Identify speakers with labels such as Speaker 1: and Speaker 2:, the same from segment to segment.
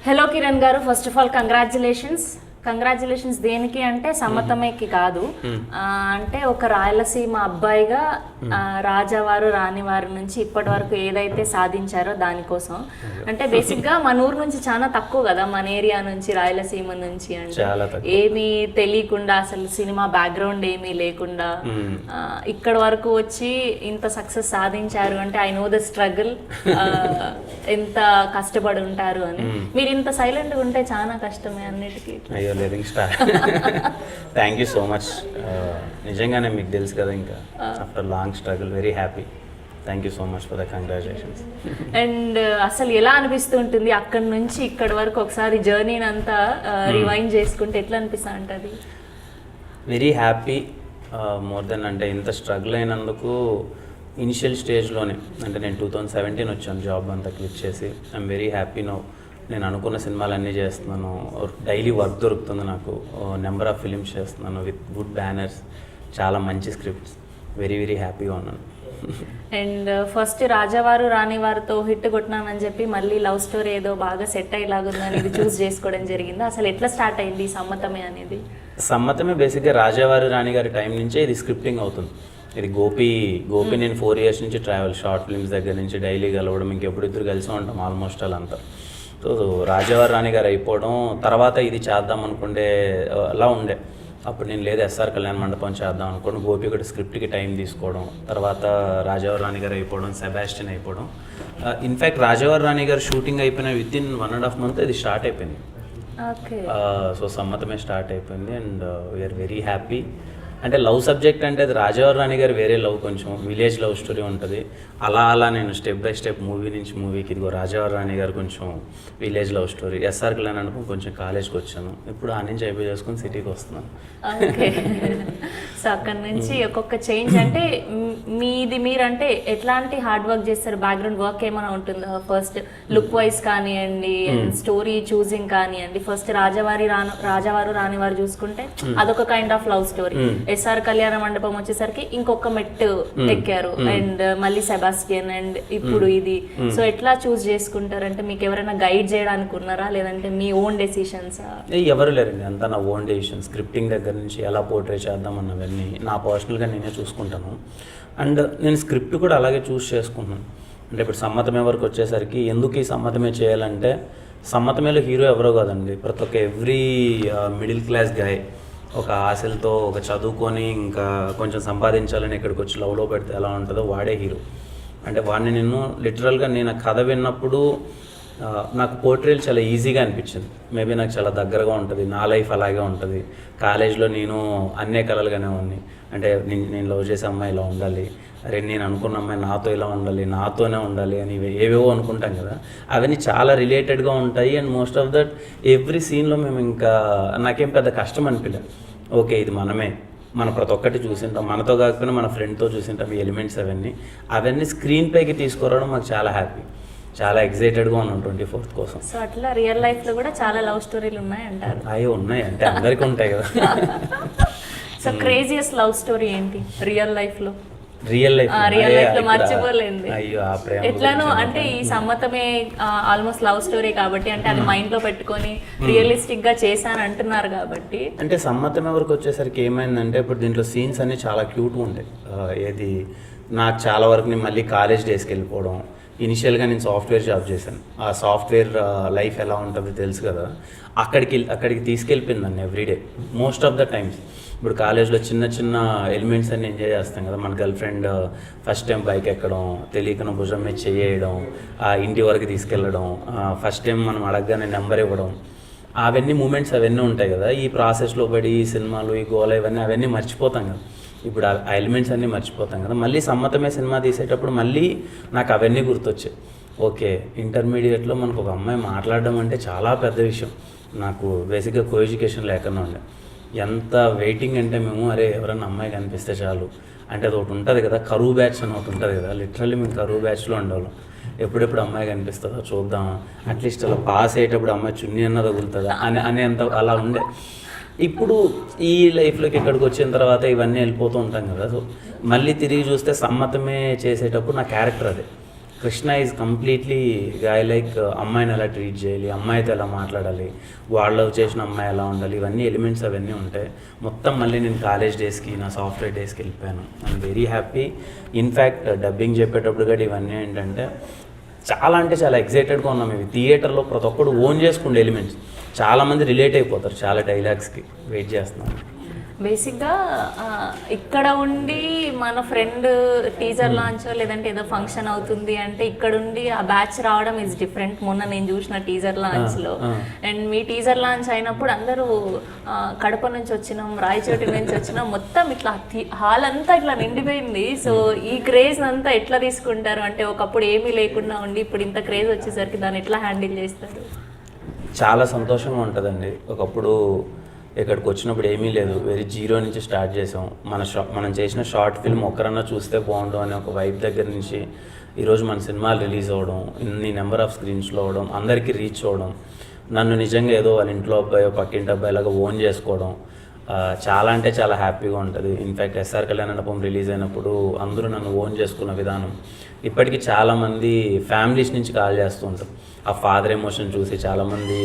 Speaker 1: Hello Kiran గారు, first of all congratulations దేనికి అంటే సమ్మతమేకి కాదు, అంటే ఒక రాయలసీమ అబ్బాయిగా రాజావారు రాణివారి నుంచి ఇప్పటి వరకు ఏదైతే సాధించారో దానికోసం. అంటే బేసిక్గా మన ఊరు నుంచి చాలా తక్కువ కదా, మన ఏరియా నుంచి రాయలసీమ నుంచి, అంటే ఏమీ తెలియకుండా అసలు సినిమా బ్యాక్గ్రౌండ్ ఏమీ లేకుండా ఇక్కడ వరకు వచ్చి ఇంత సక్సెస్ సాధించారు అంటే ఐ నో ద స్ట్రగుల్, ఎంత కష్టపడి ఉంటారు అని. మీరు ఇంత సైలెంట్గా ఉంటే చాలా కష్టమే అన్నిటికీ.
Speaker 2: Thank you so much. నిజంగానే మీకు తెలుసు కదా, ఇంకా after long struggle very happy. Thank you so much for the congratulations.
Speaker 1: And అసలు ఎలా అనిపిస్తుంటుంది అక్కడి నుంచి ఇక్కడి వరకు ఒకసారి జర్నీని అంతా రివైండ్ చేసుకుంటే ఎట్లా అనిపిస్తా ఉంటుంది?
Speaker 2: Very happy. మోర్ దెన్ అంటే ఇంత స్ట్రగుల్ అయినందుకు ఇనిషియల్ స్టేజ్లోనే, అంటే నేను 2017 వచ్చాను జాబ్ అంతా క్లిక్ చేసి. I'm very happy now. నేను అనుకున్న సినిమాలన్నీ చేస్తున్నాను, డైలీ వర్క్ దొరుకుతుంది నాకు, నెంబర్ ఆఫ్ ఫిలిమ్స్ చేస్తున్నాను విత్ గుడ్ బ్యానర్స్, చాలా మంచి స్క్రిప్ట్స్. వెరీ వెరీ హ్యాపీగా ఉన్నాను.
Speaker 1: అండ్ ఫస్ట్ రాజావారు రాణివారితో హిట్ కొట్టినానని చెప్పి మళ్ళీ లవ్ స్టోరీ ఏదో బాగా సెట్ అయ్యేలాగుందని ఇది చూస్ చేసుకోవడం జరిగింది. అసలు ఎట్లా స్టార్ట్ అయింది సమ్మతమే అనేది?
Speaker 2: సమ్మతమే బేసిక్గా రాజావారు రాణి గారి టైం నుంచే ఇది స్క్రిప్టింగ్ అవుతుంది. ఇది గోపి నేను 4 years నుంచి ట్రావెల్, షార్ట్ ఫిల్మ్స్ దగ్గర నుంచి డైలీ కలవడం, ఇంకెప్పుడు ఇద్దరు కలిసి ఉంటాం ఆల్మోస్ట్ వాళ్ళంతా. సో రాజావారు రాణి గారు అయిపోవడం తర్వాత ఇది చేద్దాం అనుకుంటే అలా ఉండే. అప్పుడు నేను లేదు ఎస్ఆర్ కళ్యాణ మండపం చేద్దాం అనుకోండి, గోపి ఒకటి స్క్రిప్ట్కి టైం తీసుకోవడం, తర్వాత రాజావారు రాణి గారు అయిపోవడం, సెబాస్టియన్ అయిపోవడం. ఇన్ఫ్యాక్ట్ రాజావారు రాణి గారు షూటింగ్ అయిపోయిన వితిన్ 1.5 month ఇది స్టార్ట్ అయిపోయింది. సో సమ్మతమే స్టార్ట్ అయిపోయింది. And we're very happy. అంటే లవ్ సబ్జెక్ట్ అంటే అది రాజావారు రాణి గారు వేరే లవ్, కొంచెం విలేజ్ లవ్ స్టోరీ ఉంటుంది. అలా నేను స్టెప్ బై స్టెప్ మూవీ నుంచి మూవీకి, ఇదిగో రాజావారు రాణి గారు కొంచెం village love story, SR Kalyan అనుకో కొంచెం కాలేజ్కి వచ్చాను, ఇప్పుడు ఆ నుంచి అయిపోయి చేసుకుని సిటీకి వస్తున్నాను.
Speaker 1: ఓకే. సో అక్కడ నుంచి ఒక్కొక్క చేంజ్, అంటే మీరంటే ఎట్లాంటి హార్డ్ వర్క్ చేస్తారు? బ్యాక్గ్రౌండ్ వర్క్ ఏమైనా ఉంటుందా? ఫస్ట్ లుక్ వైజ్ కానివ్వండి, స్టోరీ చూసింగ్ కానివ్వండి. ఫస్ట్ రాజావారు రాణివారు చూసుకుంటే అదొక kind of love story. SR Kalyana Mandapam వచ్చేసరికి ఇంకొక మెట్టు ఎక్కారు, అండ్ మళ్ళీ సెబాస్టియన్, అండ్ ఇప్పుడు ఇది. సో ఎట్లా చూస్ చేసుకుంటారంటే మీకు ఎవరైనా గైడ్ చేయడానికి ఉన్నారా, లేదంటే మీ ఓన్ డెసిషన్స్?
Speaker 2: ఎవరు లేరండి, అంతా నా ఓన్ డెసిషన్. స్క్రిప్టింగ్ దగ్గర నుంచి ఎలా పోర్ట్రే చేద్దాం అన్నవన్నీ నా పర్సనల్గా నేనే చూసుకుంటాను. అండ్ నేను స్క్రిప్ట్ కూడా అలాగే చూస్ చేసుకుంటున్నాను. అంటే ఇప్పుడు సమ్మతమే వరకు వచ్చేసరికి ఎందుకు ఈ సమ్మతమే చేయాలంటే, సమ్మతమేలో హీరో ఎవరో కాదండి, ప్రతి ఒక్క ఎవ్రీ మిడిల్ క్లాస్ గాయ్ ఒక ఆశలతో, ఒక చదువుకొని ఇంకా కొంచెం సంపాదించాలని ఇక్కడికి వచ్చి లవ్లో పెడితే ఎలా ఉంటుందో వాడే హీరో. అంటే వాడిని నేను లిటరల్గా నేను కథ విన్నప్పుడు నాకు పోర్ట్రేల్ చాలా ఈజీగా అనిపించింది. మేబీ నాకు చాలా దగ్గరగా ఉంటుంది, నా లైఫ్ అలాగే ఉంటుంది. కాలేజ్లో నేను అన్నే కలలుగానే ఉన్నాయి. అంటే నేను లవ్ చేసే అమ్మాయి ఇలా ఉండాలి, అరే నేను అనుకున్న అమ్మాయి నాతో ఇలా ఉండాలి, నాతోనే ఉండాలి అని ఏవేవో అనుకుంటాం కదా, అవన్నీ చాలా రిలేటెడ్గా ఉంటాయి. And most of that every సీన్లో మేము ఇంకా నాకేం పెద్ద కష్టం అనిపించలేదు. ఓకే ఇది మనమే, మన ప్రతి ఒక్కటి చూసింటాం, మనతో కాకపోయినా మన ఫ్రెండ్తో చూసింటాం. ఈ ఎలిమెంట్స్ అవన్నీ స్క్రీన్ పైకి తీసుకురావడం మాకు చాలా హ్యాపీ, చాలా ఎక్సైటెడ్గా ఉన్నాం 24th కోసం.
Speaker 1: సో అట్లా రియల్ లైఫ్లో కూడా చాలా లవ్ స్టోరీలు ఉన్నాయంటారు?
Speaker 2: అవి ఉన్నాయి, అంటే అందరికీ ఉంటాయి కదా.
Speaker 1: సో క్రేజియస్ట్ లవ్ స్టోరీ ఏంటి రియల్ లైఫ్లో?
Speaker 2: రియల్ లైఫ్
Speaker 1: లో మర్చిపోలేదు. ఎట్లానో అంటే ఈ సమ్మతమే ఆల్మోస్ట్ లవ్ స్టోరీ కాబట్టి, అంటే అది మైండ్ లో పెట్టుకొని రియలిస్టిక్ గా చేశాను అంటున్నారు కాబట్టి.
Speaker 2: అంటే సమ్మతమే వరకు వచ్చేసరికి ఏమైందంటే, ఇప్పుడు దీంట్లో సీన్స్ అన్ని చాలా క్యూట్గా ఉంటాయి. ఏది నాకు చాలా వరకు నేను మళ్ళీ కాలేజ్ డేస్కి వెళ్ళిపోవడం. ఇనిషియల్గా నేను సాఫ్ట్వేర్ జాబ్ చేశాను. ఆ సాఫ్ట్వేర్ లైఫ్ ఎలా ఉంటుందో తెలుసు కదా, అక్కడికి తీసుకెళ్ళిపోయింది నన్ను everyday most of the times. ఇప్పుడు కాలేజ్లో చిన్న చిన్న ఎలిమెంట్స్ అన్ని ఎంజాయ్ చేస్తాం కదా. మన girl friend first time bike ఎక్కడం, తెలియకన భుజం మీద చేయడం, ఇంటి వరకు తీసుకెళ్ళడం, ఫస్ట్ టైం మనం అడగగానే నెంబర్ ఇవ్వడం, అవన్నీ మూమెంట్స్ అవన్నీ ఉంటాయి కదా. ఈ ప్రాసెస్లో పడి ఈ సినిమాలు, ఈ గోల అవన్నీ మర్చిపోతాం కదా. ఇప్పుడు ఆ ఎలిమెంట్స్ అన్నీ మర్చిపోతాం కదా. మళ్ళీ సమ్మతమే సినిమా తీసేటప్పుడు మళ్ళీ నాకు అవన్నీ గుర్తొచ్చాయి. ఓకే ఇంటర్మీడియట్లో మనకు ఒక అమ్మాయి మాట్లాడడం అంటే చాలా పెద్ద విషయం. నాకు బేసిక్గా కో ఎడ్యుకేషన్ లేకుండా ఉండే. ఎంత వెయిటింగ్ అంటే మేము, అరే ఎవరన్నా అమ్మాయి కనిపిస్తే చాలు అంటే అది ఒకటి ఉంటుంది కదా, కరువు బ్యాచ్ అని ఒకటి ఉంటుంది కదా. లిటరల్లీ మేము కరువు బ్యాచ్లో ఉండేవాళ్ళం. ఎప్పుడెప్పుడు అమ్మాయి కనిపిస్తుందో చూద్దాం, అట్లీస్ట్ అలా పాస్ అయ్యేటప్పుడు అమ్మాయి చున్నీ అన్న తగులుతుందా అనేంత అలా ఉండే. ఇప్పుడు ఈ లైఫ్లోకి ఇక్కడికి వచ్చిన తర్వాత ఇవన్నీ వెళ్ళిపోతూ ఉంటాం కదా. సో మళ్ళీ తిరిగి చూస్తే సమ్మతమే చేసేటప్పుడు నా క్యారెక్టర్ అదే. కృష్ణ ఈజ్ కంప్లీట్లీ గాయ లైక్ అమ్మాయిని ఎలా ట్రీట్ చేయాలి, అమ్మాయితో ఎలా మాట్లాడాలి, వాళ్ళు చేసిన అమ్మాయి ఎలా ఉండాలి, ఇవన్నీ ఎలిమెంట్స్ అవన్నీ ఉంటాయి. మొత్తం మళ్ళీ నేను కాలేజ్ డేస్కి, నా సాఫ్ట్వేర్ డేస్కి వెళ్ళిపోయాను. I'm very happy. In fact dubbing చెప్పేటప్పుడు కూడా ఇవన్నీ ఏంటంటే చాలా అంటే చాలా ఎక్సైటెడ్గా ఉన్నాం. ఇవి థియేటర్లో ప్రతి ఒక్కడు ఓన్ చేసుకుండే ఎలిమెంట్స్. చాలామంది రిలేట్ అయిపోతారు చాలా డైలాగ్స్కి. వెయిట్ చేస్తున్నాను.
Speaker 1: బేసిక్గా ఇక్కడ ఉండి మన ఫ్రెండ్ టీజర్ లాంచ్ లేదంటే ఏదో ఫంక్షన్ అవుతుంది అంటే ఇక్కడ ఉండి ఆ బ్యాచ్ రావడం ఇస్ డిఫరెంట్. మొన్న నేను చూసిన టీజర్ లాంచ్లో అండ్ మీ టీజర్ లాంచ్ అయినప్పుడు అందరూ కడప నుంచి వచ్చినాం, రాయచోటి నుంచి వచ్చినాం, మొత్తం ఇట్లా హాల్ అంతా ఇట్లా నిండిపోయింది. సో ఈ క్రేజ్ అంతా ఎట్లా తీసుకుంటారు? అంటే ఒకప్పుడు ఏమీ లేకుండా ఉండి ఇప్పుడు ఇంత క్రేజ్ వచ్చేసరికి దాన్ని ఎట్లా హ్యాండిల్ చేస్తారు?
Speaker 2: చాలా సంతోషంగా ఉంటుందండి. ఒకప్పుడు ఇక్కడికి వచ్చినప్పుడు ఏమీ లేదు, వెరీ జీరో నుంచి స్టార్ట్ చేసాం. మనం చేసిన షార్ట్ ఫిల్మ్ ఒక్కరన్నా చూస్తే బాగుండు అనే ఒక వైబ్ దగ్గర నుంచి ఈరోజు మన సినిమాలు రిలీజ్ అవ్వడం, ఇన్ని నెంబర్ ఆఫ్ స్క్రీన్స్లో అవ్వడం, అందరికీ రీచ్ అవ్వడం, నన్ను నిజంగా ఏదో వాళ్ళ ఇంట్లో అబ్బాయో పక్కింటి అబ్బాయిలాగా ఓన్ చేసుకోవడం చాలా అంటే చాలా హ్యాపీగా ఉంటుంది. ఇన్ఫ్యాక్ట్ ఎస్ఆర్ కళ్యాణం రిలీజ్ అయినప్పుడు అందరూ నన్ను ఓన్ చేసుకున్న విధానం ఇప్పటికీ చాలామంది ఫ్యామిలీస్ నుంచి కాల్ చేస్తూ ఉంటారు. ఆ ఫాదర్ ఎమోషన్ చూసి చాలామంది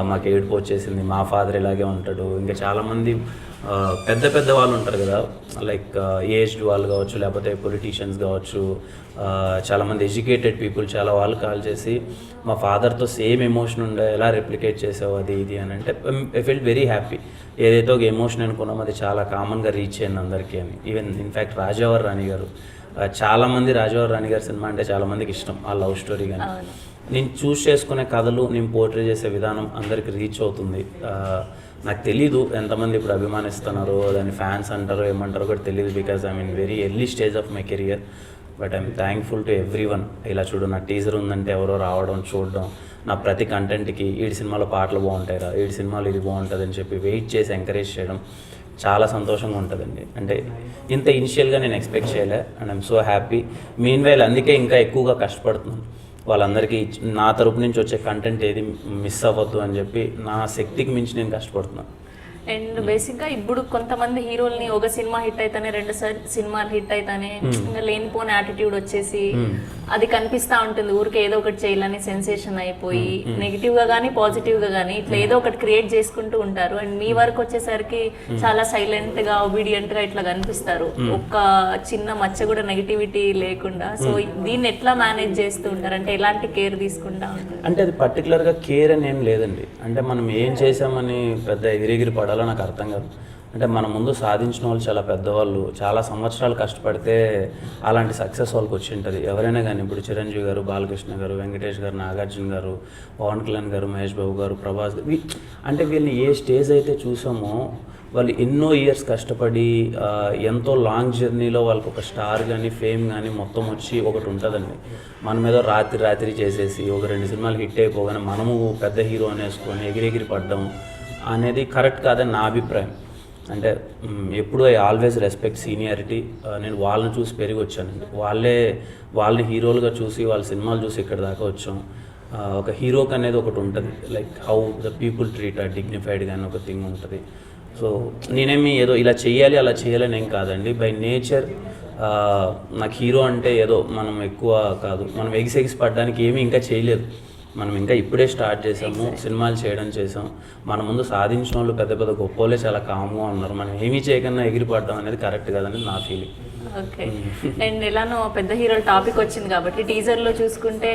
Speaker 2: మాకు ఏడుపు వచ్చేసింది, మా ఫాదర్ ఇలాగే ఉంటాడు. ఇంకా చాలామంది పెద్ద పెద్ద వాళ్ళు ఉంటారు కదా, లైక్ ఏజ్డ్ వాళ్ళు కావచ్చు, లేకపోతే పొలిటీషియన్స్ కావచ్చు, చాలామంది ఎడ్యుకేటెడ్ పీపుల్, చాలా వాళ్ళు కాల్ చేసి మా ఫాదర్తో సేమ్ ఎమోషన్ ఉండే, ఎలా రెప్లికేట్ చేసావు అది ఇది అని అంటే ఐ ఫీల్ వెరీ హ్యాపీ. ఏదైతే ఒక ఎమోషన్ అనుకున్నాం అది చాలా కామన్గా రీచ్ అయ్యింది అందరికీ అని. ఈవెన్ ఇన్ఫ్యాక్ట్ రాజావారి రాణి గారు, చాలామంది రాజావారి రాణి గారి సినిమా అంటే చాలామందికి ఇష్టం, ఆ లవ్ స్టోరీ కానీ నేను చూస్ చేసుకునే కథలు, నేను పోర్ట్రే చేసే విధానం అందరికి రీచ్ అవుతుంది. నాకు తెలీదు ఎంతమంది ఇప్పుడు అభిమానిస్తున్నారో, దాని ఫ్యాన్స్ అంటారో ఏమంటారో కూడా తెలియదు, because I mean very early stage of my career. But I'm thankful to every one. ఇలా చూడు, నా టీజర్ ఉందంటే ఎవరో రావడం, చూడడం, నా ప్రతి కంటెంట్కి ఈడి సినిమాలో పాటలు బాగుంటాయిరా, ఈడి సినిమాలో ఇది బాగుంటుంది అని చెప్పి వెయిట్ చేసి ఎంకరేజ్ చేయడం చాలా సంతోషంగా ఉంటుందండి. అంటే ఇంత ఇనిషియల్గా నేను ఎక్స్పెక్ట్ చేయలే and I'm so happy. Mean while అందుకే ఇంకా ఎక్కువగా కష్టపడుతున్నాను. వాళ్ళందరికీ నా తరపు నుంచి వచ్చే కంటెంట్ ఏది మిస్ అవ్వద్దు అని చెప్పి నా శక్తికి మించి నేను కష్టపడుతున్నాను.
Speaker 1: అండ్ బేసిక్గా ఇప్పుడు కొంతమంది హీరోల్ని ఒక సినిమా హిట్ అయితేనే, రెండు సినిమాలు హిట్ అయితేనే ఇంకా లేనిపోని యాటిట్యూడ్ వచ్చేసి అది కనిపిస్తూ ఉంటుంది. ఊరికే ఏదో ఒకటి చేయాలని సెన్సేషన్ అయిపోయి నెగిటివ్గా కానీ పాజిటివ్గా కానీ ఇట్లా ఏదో ఒకటి క్రియేట్ చేసుకుంటూ ఉంటారు. అండ్ మీ వరకు వచ్చేసరికి చాలా సైలెంట్గా ఒబీడియంట్గా ఇట్లా కనిపిస్తారు, ఒక్క చిన్న మచ్చ కూడా నెగిటివిటీ లేకుండా. సో దీన్ని ఎట్లా మేనేజ్ చేస్తూ ఉంటారు? అంటే ఎలాంటి కేర్ తీసుకుంటా ఉంటారు?
Speaker 2: అంటే అది పర్టికులర్గా కేర్ అని ఏం లేదండి. అంటే మనం ఏం చేసామని పెద్ద ఎగిరెగిరి పడాలో నాకు అర్థం కాదు. అంటే మన ముందు సాధించిన వాళ్ళు చాలా పెద్దవాళ్ళు, చాలా సంవత్సరాలు కష్టపడితే అలాంటి సక్సెస్ వాళ్ళకి వచ్చి ఉంటుంది. ఎవరైనా కానీ ఇప్పుడు చిరంజీవి గారు, బాలకృష్ణ గారు, వెంకటేష్ గారు, నాగార్జున గారు, పవన్ కళ్యాణ్ గారు, మహేష్ బాబు గారు, ప్రభాస్ గారు, అంటే వీళ్ళని ఏ స్టేజ్ అయితే చూసామో వాళ్ళు ఎన్నో ఇయర్స్ కష్టపడి ఎంతో లాంగ్ జర్నీలో వాళ్ళకి ఒక స్టార్ కానీ ఫేమ్ కానీ మొత్తం వచ్చి ఒకటి ఉంటుందండి. మనం ఏదో రాత్రి చేసేసి ఒక 2 సినిమాలు హిట్ అయిపోగానే మనము పెద్ద హీరో అనేసుకొని ఎగిరెగిరి పడ్డం అనేది కరెక్ట్ కాదని నా అభిప్రాయం. అంటే ఎప్పుడు ఐ ఆల్వేస్ రెస్పెక్ట్ సీనియారిటీ. నేను వాళ్ళని చూసి పెరిగి వచ్చానండి. వాళ్ళని హీరోలుగా చూసి వాళ్ళ సినిమాలు చూసి ఇక్కడ దాకా వచ్చాం. ఒక హీరోకి అనేది ఒకటి ఉంటుంది, like how the people treat ఆ డిగ్నిఫైడ్ కానీ ఒక థింగ్ ఉంటుంది. సో నేనేమి ఏదో ఇలా చేయాలి అలా చేయాలని ఏం కాదండి. బై నేచర్ నాకు హీరో అంటే ఏదో మనం ఎక్కువ కాదు, మనం ఎగిసి పడడానికి ఏమీ ఇంకా చేయలేదు. మనం ఇంకా ఇప్పుడే స్టార్ట్ చేసాము, సినిమాలు చేయడం చేసాం. మన ముందు సాధించిన వాళ్ళు పెద్ద పెద్ద గొప్ప వాళ్ళే చాలా కామ్గా ఉన్నారు. మనం ఏమీ చేయకుండా ఎగిరిపడడం అనేది కరెక్ట్ కాదని నా ఫీలింగ్.
Speaker 1: ఓకే. అండ్ ఎలానో పెద్ద హీరోల టాపిక్ వచ్చింది కాబట్టి టీజర్లో చూసుకుంటే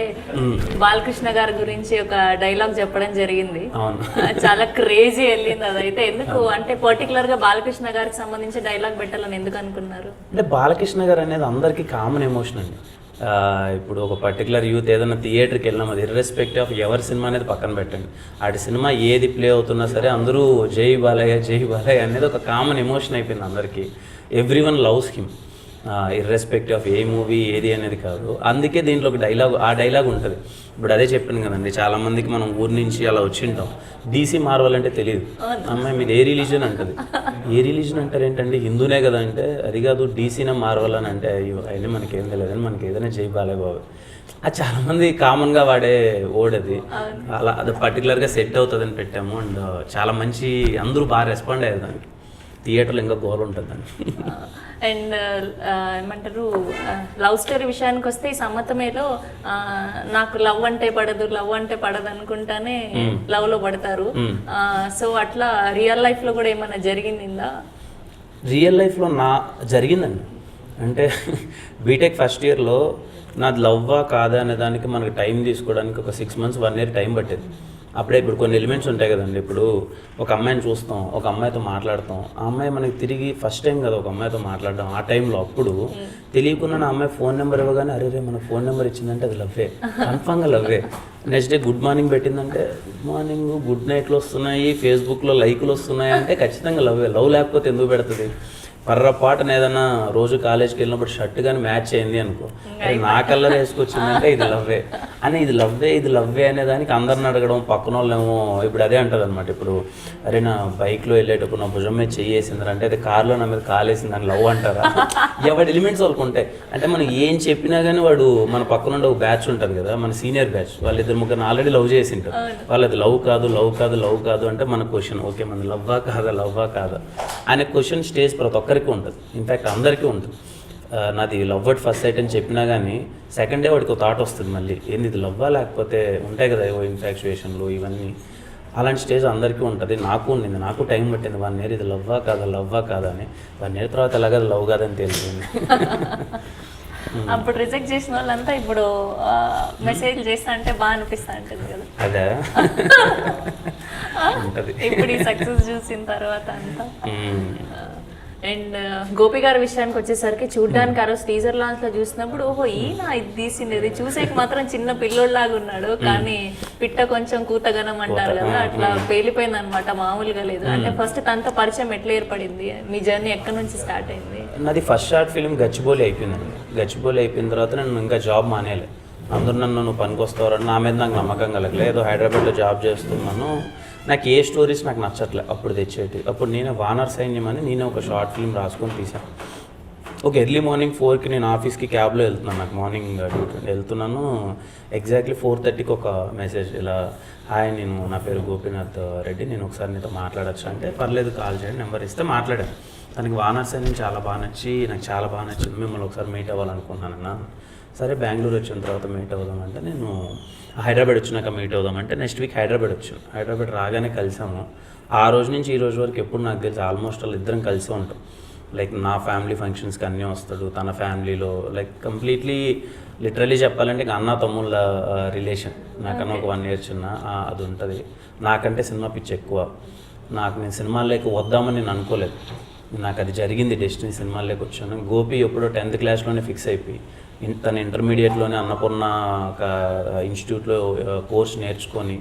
Speaker 1: బాలకృష్ణ గారి గురించి ఒక డైలాగ్ చెప్పడం జరిగింది. చాలా క్రేజీ వెళ్ళింది అదైతే. ఎందుకు అంటే పర్టికులర్గా బాలకృష్ణ గారికి సంబంధించి డైలాగ్ పెట్టాలని ఎందుకు అనుకున్నారు?
Speaker 2: అంటే బాలకృష్ణ గారు అనేది అందరికీ కామన్ ఎమోషన్ అండి. ఇప్పుడు ఒక పర్టికులర్ యూత్ ఏదైనా థియేటర్కి వెళ్ళినాం, అది ఇర్రెస్పెక్టివ్ ఆఫ్ ఎవరి సినిమా అనేది పక్కన పెట్టండి, ఆడి సినిమా ఏది ప్లే అవుతున్నా సరే అందరూ జై బాలయ్య అనేది ఒక కామన్ ఎమోషన్ అయిపోయింది అందరికీ. Every one loves him irrespective of A movie ఏది అనేది కాదు. అందుకే దీంట్లో ఒక డైలాగ్ ఉంటుంది. ఇప్పుడు అదే చెప్పాను కదండి, చాలామందికి మనం ఊరి నుంచి అలా వచ్చింటాం, డీసీ మార్వల్ అంటే తెలియదు. అమ్మాయి మీది ఏ రిలీజన్ అంటది. ఏ రిలీజన్ అంటారు ఏంటంటే హిందూనే కదా అంటే, అది కాదు డీసీనే మార్వల్ అని అంటే అయ్యో అయినా మనకేం తెలియదు, మనకి ఏదైనా జై బాలయ్య బాబు. అది చాలామంది కామన్గా వాడే ఓడది. అలా అది పర్టికులర్గా సెట్ అవుతుందని పెట్టాము. అండ్ చాలా మంచి అందరూ బాగా రెస్పాండ్ అయ్యారు దానికి. థియేటర్లో ఇంకా గోల్ ఉంటుందండి.
Speaker 1: అండ్ ఏమంటారు లవ్ స్టోరీ విషయానికి వస్తే ఈ సమ్మతమేలో నాకు లవ్ అంటే పడదు అనుకుంటానే లవ్ లో పడతారు. సో అట్లా రియల్ లైఫ్ లో కూడా ఏమైనా జరిగిందా?
Speaker 2: రియల్ లైఫ్లో జరిగిందండి. అంటే బీటెక్ ఫస్ట్ ఇయర్లో నాది లవ్వా కాదా అనే దానికి మనకు టైం తీసుకోవడానికి ఒక 6 months 1 year టైం పట్టేది. అప్పుడే ఇప్పుడు కొన్ని ఎలిమెంట్స్ ఉంటాయి కదండి. ఇప్పుడు ఒక అమ్మాయిని చూస్తాం, ఒక అమ్మాయితో మాట్లాడతాం, ఆ అమ్మాయి మనకి తిరిగి ఫస్ట్ టైం కదా ఒక అమ్మాయితో మాట్లాడడం. ఆ టైంలో అప్పుడు తెలియకుండా నా అమ్మాయి ఫోన్ నెంబర్ ఇవ్వగానే అరే మన ఫోన్ నెంబర్ ఇచ్చిందంటే అది లవ్వే, కన్ఫామ్గా లవ్వే. నెక్స్ట్ డే గుడ్ మార్నింగ్ పెట్టిందంటే గుడ్ మార్నింగ్ గుడ్ నైట్లు వస్తున్నాయి, ఫేస్బుక్లో లైకులు వస్తున్నాయి అంటే ఖచ్చితంగా లవ్వే. లవ్ లేకపోతే ఎందుకు పెడుతుంది? పర్రపాటున ఏదైనా రోజు కాలేజ్కి వెళ్ళినప్పుడు షర్ట్ కానీ మ్యాచ్ అయింది అనుకో, నా కలర్ వేసుకొచ్చిందంటే ఇది లవ్వే అని, ఇది లవ్వే అనే దానికి అందరిని అడగడం, పక్కన వాళ్ళేమో ఇప్పుడు అదే అంటుంది అనమాట. ఇప్పుడు అరే నా బైక్లో వెళ్ళేటప్పుడు నా భుజం మీద చెయ్యేసింది అంటే అది కార్లో నా మీద కాలేసింది అని లవ్ అంటారా? ఎవరి ఎలిమెంట్స్ వాళ్ళకు ఉంటాయి. అంటే మనం ఏం చెప్పినా కానీ వాడు మన పక్కన ఉండే ఒక బ్యాచ్ ఉంటుంది కదా, మన సీనియర్ బ్యాచ్, వాళ్ళు 2-3 ఆల్రెడీ లవ్ చేసింటారు. వాళ్ళది లవ్ కాదు అంటే మన క్వశ్చన్ ఓకే మన లవ్వా కాదా అనే క్వశ్చన్ స్టేజ్ ప్రతి ఒక్కరికి ఉంటుంది. ఇన్ఫ్యాక్ట్ అందరికీ ఉంటుంది. నాది లవ్ అట్ ఫస్ట్ సైట్ అని చెప్పినా కానీ సెకండ్ డే వాడికి ఒక థాట్ వస్తుంది మళ్ళీ, ఏంది ఇది లవ్వా లేకపోతే ఉంటాయి కదా ఏవో ఇన్ఫాక్చుయేషన్లు ఇవన్నీ. అలాంటి స్టేజ్ అందరికీ ఉంటుంది. నాకు ఉండింది, నాకు టైం పట్టింది 1 year ఇది లవ్వా కాదా అని. 1 year తర్వాత ఎలాగ లవ్ కాదని తెలిసింది.
Speaker 1: అప్పుడు రిజెక్ట్ చేసిన వాళ్ళంతా ఇప్పుడు మెసేజ్ చేస్తా అంటే బాగా అనిపిస్తా ఉంటుంది కదా.
Speaker 2: అదే ఉంటుంది
Speaker 1: ఇప్పుడు ఈ సక్సెస్ చూసిన తర్వాత అంతా. అండ్ గోపి గారి విషయానికి వచ్చేసరికి చూడడానికి ఆ రోజు టీజర్ లాంచ్ లో చూసినప్పుడు ఓహో ఈయన ఇది తీసిండేది, చూసేకి మాత్రం చిన్న పిల్లోడ్లాగా ఉన్నాడు కానీ పిట్ట కొంచెం కూతగనం అంటారు కదా, అట్లా పేలిపోయింది అనమాట, మామూలుగా లేదు. అంటే ఫస్ట్ తనతో పరిచయం ఎట్లా ఏర్పడింది, మీ జర్నీ ఎక్కడి నుంచి స్టార్ట్ అయింది?
Speaker 2: నాది ఫస్ట్ షార్ట్ ఫిల్మ్ గచ్చిబౌలి అయిపోయిందండి. గచ్చిబౌలి అయిపోయిన తర్వాత నేను ఇంకా జాబ్ మానేయాలి. అందరూ నువ్వు పనికి వస్తావని నా మీద నాకు నమ్మకం కలగలేదు. ఏదో జాబ్ చేస్తున్నాను, నాకు ఏ స్టోరీస్ నాకు నచ్చట్లే అప్పుడు తెచ్చేటి. అప్పుడు నేను వానర్ సైన్యం అని నేను ఒక షార్ట్ ఫిల్మ్ రాసుకొని తీసాను. ఓకే ఎర్లీ మార్నింగ్ 4కి నేను ఆఫీస్కి క్యాబ్లో వెళ్తున్నాను, నాకు మార్నింగ్ డ్యూటీ వెళ్తున్నాను. ఎగ్జాక్ట్లీ 4:30కి ఒక మెసేజ్, ఇలా హాయ్ నేను నా పేరు గోపీనాథ్ రెడ్డి, నేను ఒకసారి నీతో మాట్లాడచ్చు అంటే పర్లేదు కాల్ చేయండి నెంబర్ ఇస్తే మాట్లాడాను. తనకి వానర్ సైన్యం చాలా బాగా నచ్చింది, మిమ్మల్ని ఒకసారి మీట్ అవ్వాలనుకున్నానన్నా. సరే బెంగళూరు వచ్చిన తర్వాత మీట్ అవుదామంటే, నేను హైదరాబాద్ వచ్చినాక మీట్ అవుదామంటే నెక్స్ట్ వీక్ హైదరాబాద్ వచ్చాను. హైదరాబాద్ రాగానే కలిసాము. ఆ రోజు నుంచి ఈ రోజు వరకు ఎప్పుడు నాకు తెలిసి ఆల్మోస్ట్ వాళ్ళు ఇద్దరం కలిసి ఉంటాం. లైక్ నా ఫ్యామిలీ ఫంక్షన్స్కి అన్నీ వస్తాడు, తన ఫ్యామిలీలో లైక్ కంప్లీట్లీ లిటరలీ చెప్పాలంటే ఇక అన్న తమ్ముళ్ళ రిలేషన్. నాకన్నా ఒక 1 year చిన్న అది ఉంటుంది. నాకంటే సినిమా పిచ్చి ఎక్కువ. నేను సినిమాల్లోకి వద్దామని నేను అనుకోలేదు, నాకు అది జరిగింది, డెస్టినీ సినిమాల్లోకి వచ్చాను. గోపి ఎప్పుడో 10th క్లాస్లోనే ఫిక్స్ అయిపోయి తను ఇంటర్మీడియట్లోనే అన్నపూర్ణ ఒక ఇన్స్టిట్యూట్లో కోర్స్ నేర్చుకొని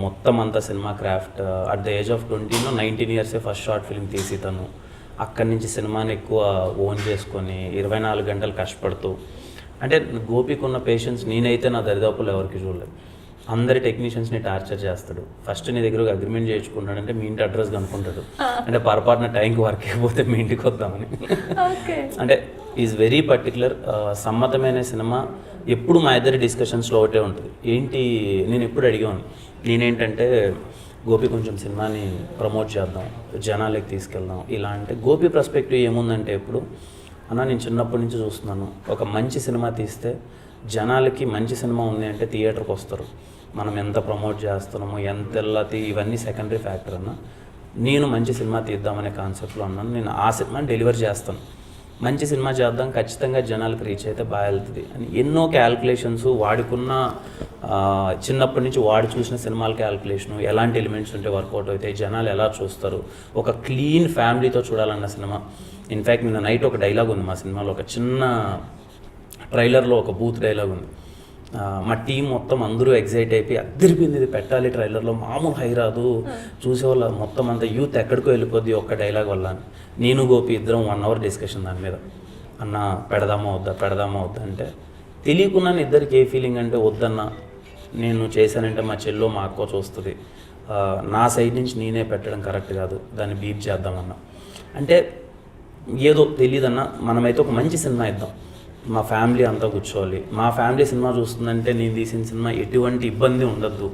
Speaker 2: మొత్తం అంతా cinema craft at the age of 20లో 19 years ఫస్ట్ షార్ట్ ఫిల్మ్ తీసి తను అక్కడి నుంచి సినిమాని ఎక్కువ ఓన్ చేసుకొని 24 గంటలు కష్టపడుతూ, అంటే గోపికి ఉన్న పేషెన్స్ నేనైతే నా దరిదాపులు ఎవరికి చూడలేదు. అందరి టెక్నీషియన్స్ని టార్చర్ చేస్తాడు. ఫస్ట్ నీ దగ్గర ఒక అగ్రిమెంట్ చేయించుకుంటాడు, అంటే మీ ఇంటి అడ్రస్ కనుక్కుంటాడు, అంటే పొరపాటున టైంకి వర్క్ అయిపోతే మీ ఇంటికి వద్దామని. అంటే ఈజ్ వెరీ పర్టికులర్. సమ్మతమైన సినిమా ఎప్పుడు మా ఇద్దరి డిస్కషన్స్లో ఒకటే ఉంటుంది. ఏంటి నేను ఎప్పుడు అడిగాను, నేనేంటంటే గోపి కొంచెం సినిమాని ప్రమోట్ చేద్దాం, జనాలకి తీసుకెళ్దాం ఇలా అంటే, గోపి పర్స్పెక్టివ్ ఏముందంటే ఎప్పుడు అన్న నేను చిన్నప్పటి నుంచి చూస్తున్నాను, ఒక మంచి సినిమా తీస్తే జనాలకి మంచి సినిమా ఉంది అంటే థియేటర్కి వస్తారు. మనం ఎంత ప్రమోట్ చేస్తున్నామో ఎంత ఇవన్నీ సెకండరీ ఫ్యాక్టర్ అన్న. నేను మంచి సినిమా తీద్దామనే కాన్సెప్ట్లో అన్నాను. నేను ఆ సినిమాని డెలివర్ చేస్తాను, మంచి సినిమా చేద్దాం, ఖచ్చితంగా జనాలకు రీచ్ అయితే బాగా వెళ్తుంది అని ఎన్నో క్యాల్కులేషన్స్, వాడుకున్న చిన్నప్పటి నుంచి వాడు చూసిన సినిమాల క్యాల్కులేషను, ఎలాంటి ఎలిమెంట్స్ ఉంటే వర్కౌట్ అవుతాయి, జనాలు ఎలా చూస్తారు, ఒక క్లీన్ ఫ్యామిలీతో చూడాలన్న సినిమా. ఇన్ఫ్యాక్ట్ నిన్న నైట్ ఒక డైలాగ్ ఉంది మా సినిమాలో, ఒక చిన్న ట్రైలర్లో ఒక బూత్ డైలాగ్ ఉంది. మా టీం మొత్తం అందరూ ఎగ్జైట్ అయిపోయి అద్దరిపోయింది, ఇది పెట్టాలి ట్రైలర్లో, మామూలు హై రాదు, చూసేవాళ్ళ మొత్తం అంతా యూత్ ఎక్కడికో వెళ్ళిపోద్ది ఒక్క డైలాగ్ వల్ల. నేను గోపి ఇద్దరం 1 hour డిస్కషన్ దాని మీద, అన్న పెడదామా వద్దా అంటే తెలియకున్నాను ఇద్దరికి ఏ ఫీలింగ్ అంటే వద్దన్న, నేను చేశానంటే మా చెల్లో మా అక్క చూస్తుంది, నా సైడ్ నుంచి నేనే పెట్టడం కరెక్ట్ కాదు, దాన్ని బీట్ చేద్దామన్నా. అంటే ఏదో తెలియదన్నా, మనమైతే ఒక మంచి సినిమా ఇద్దాం, మా ఫ్యామిలీ అంతా కూర్చోవాలి, మా ఫ్యామిలీ సినిమా చూస్తుందంటే నేను తీసిన సినిమా ఎటువంటి ఇబ్బంది ఉండద్దు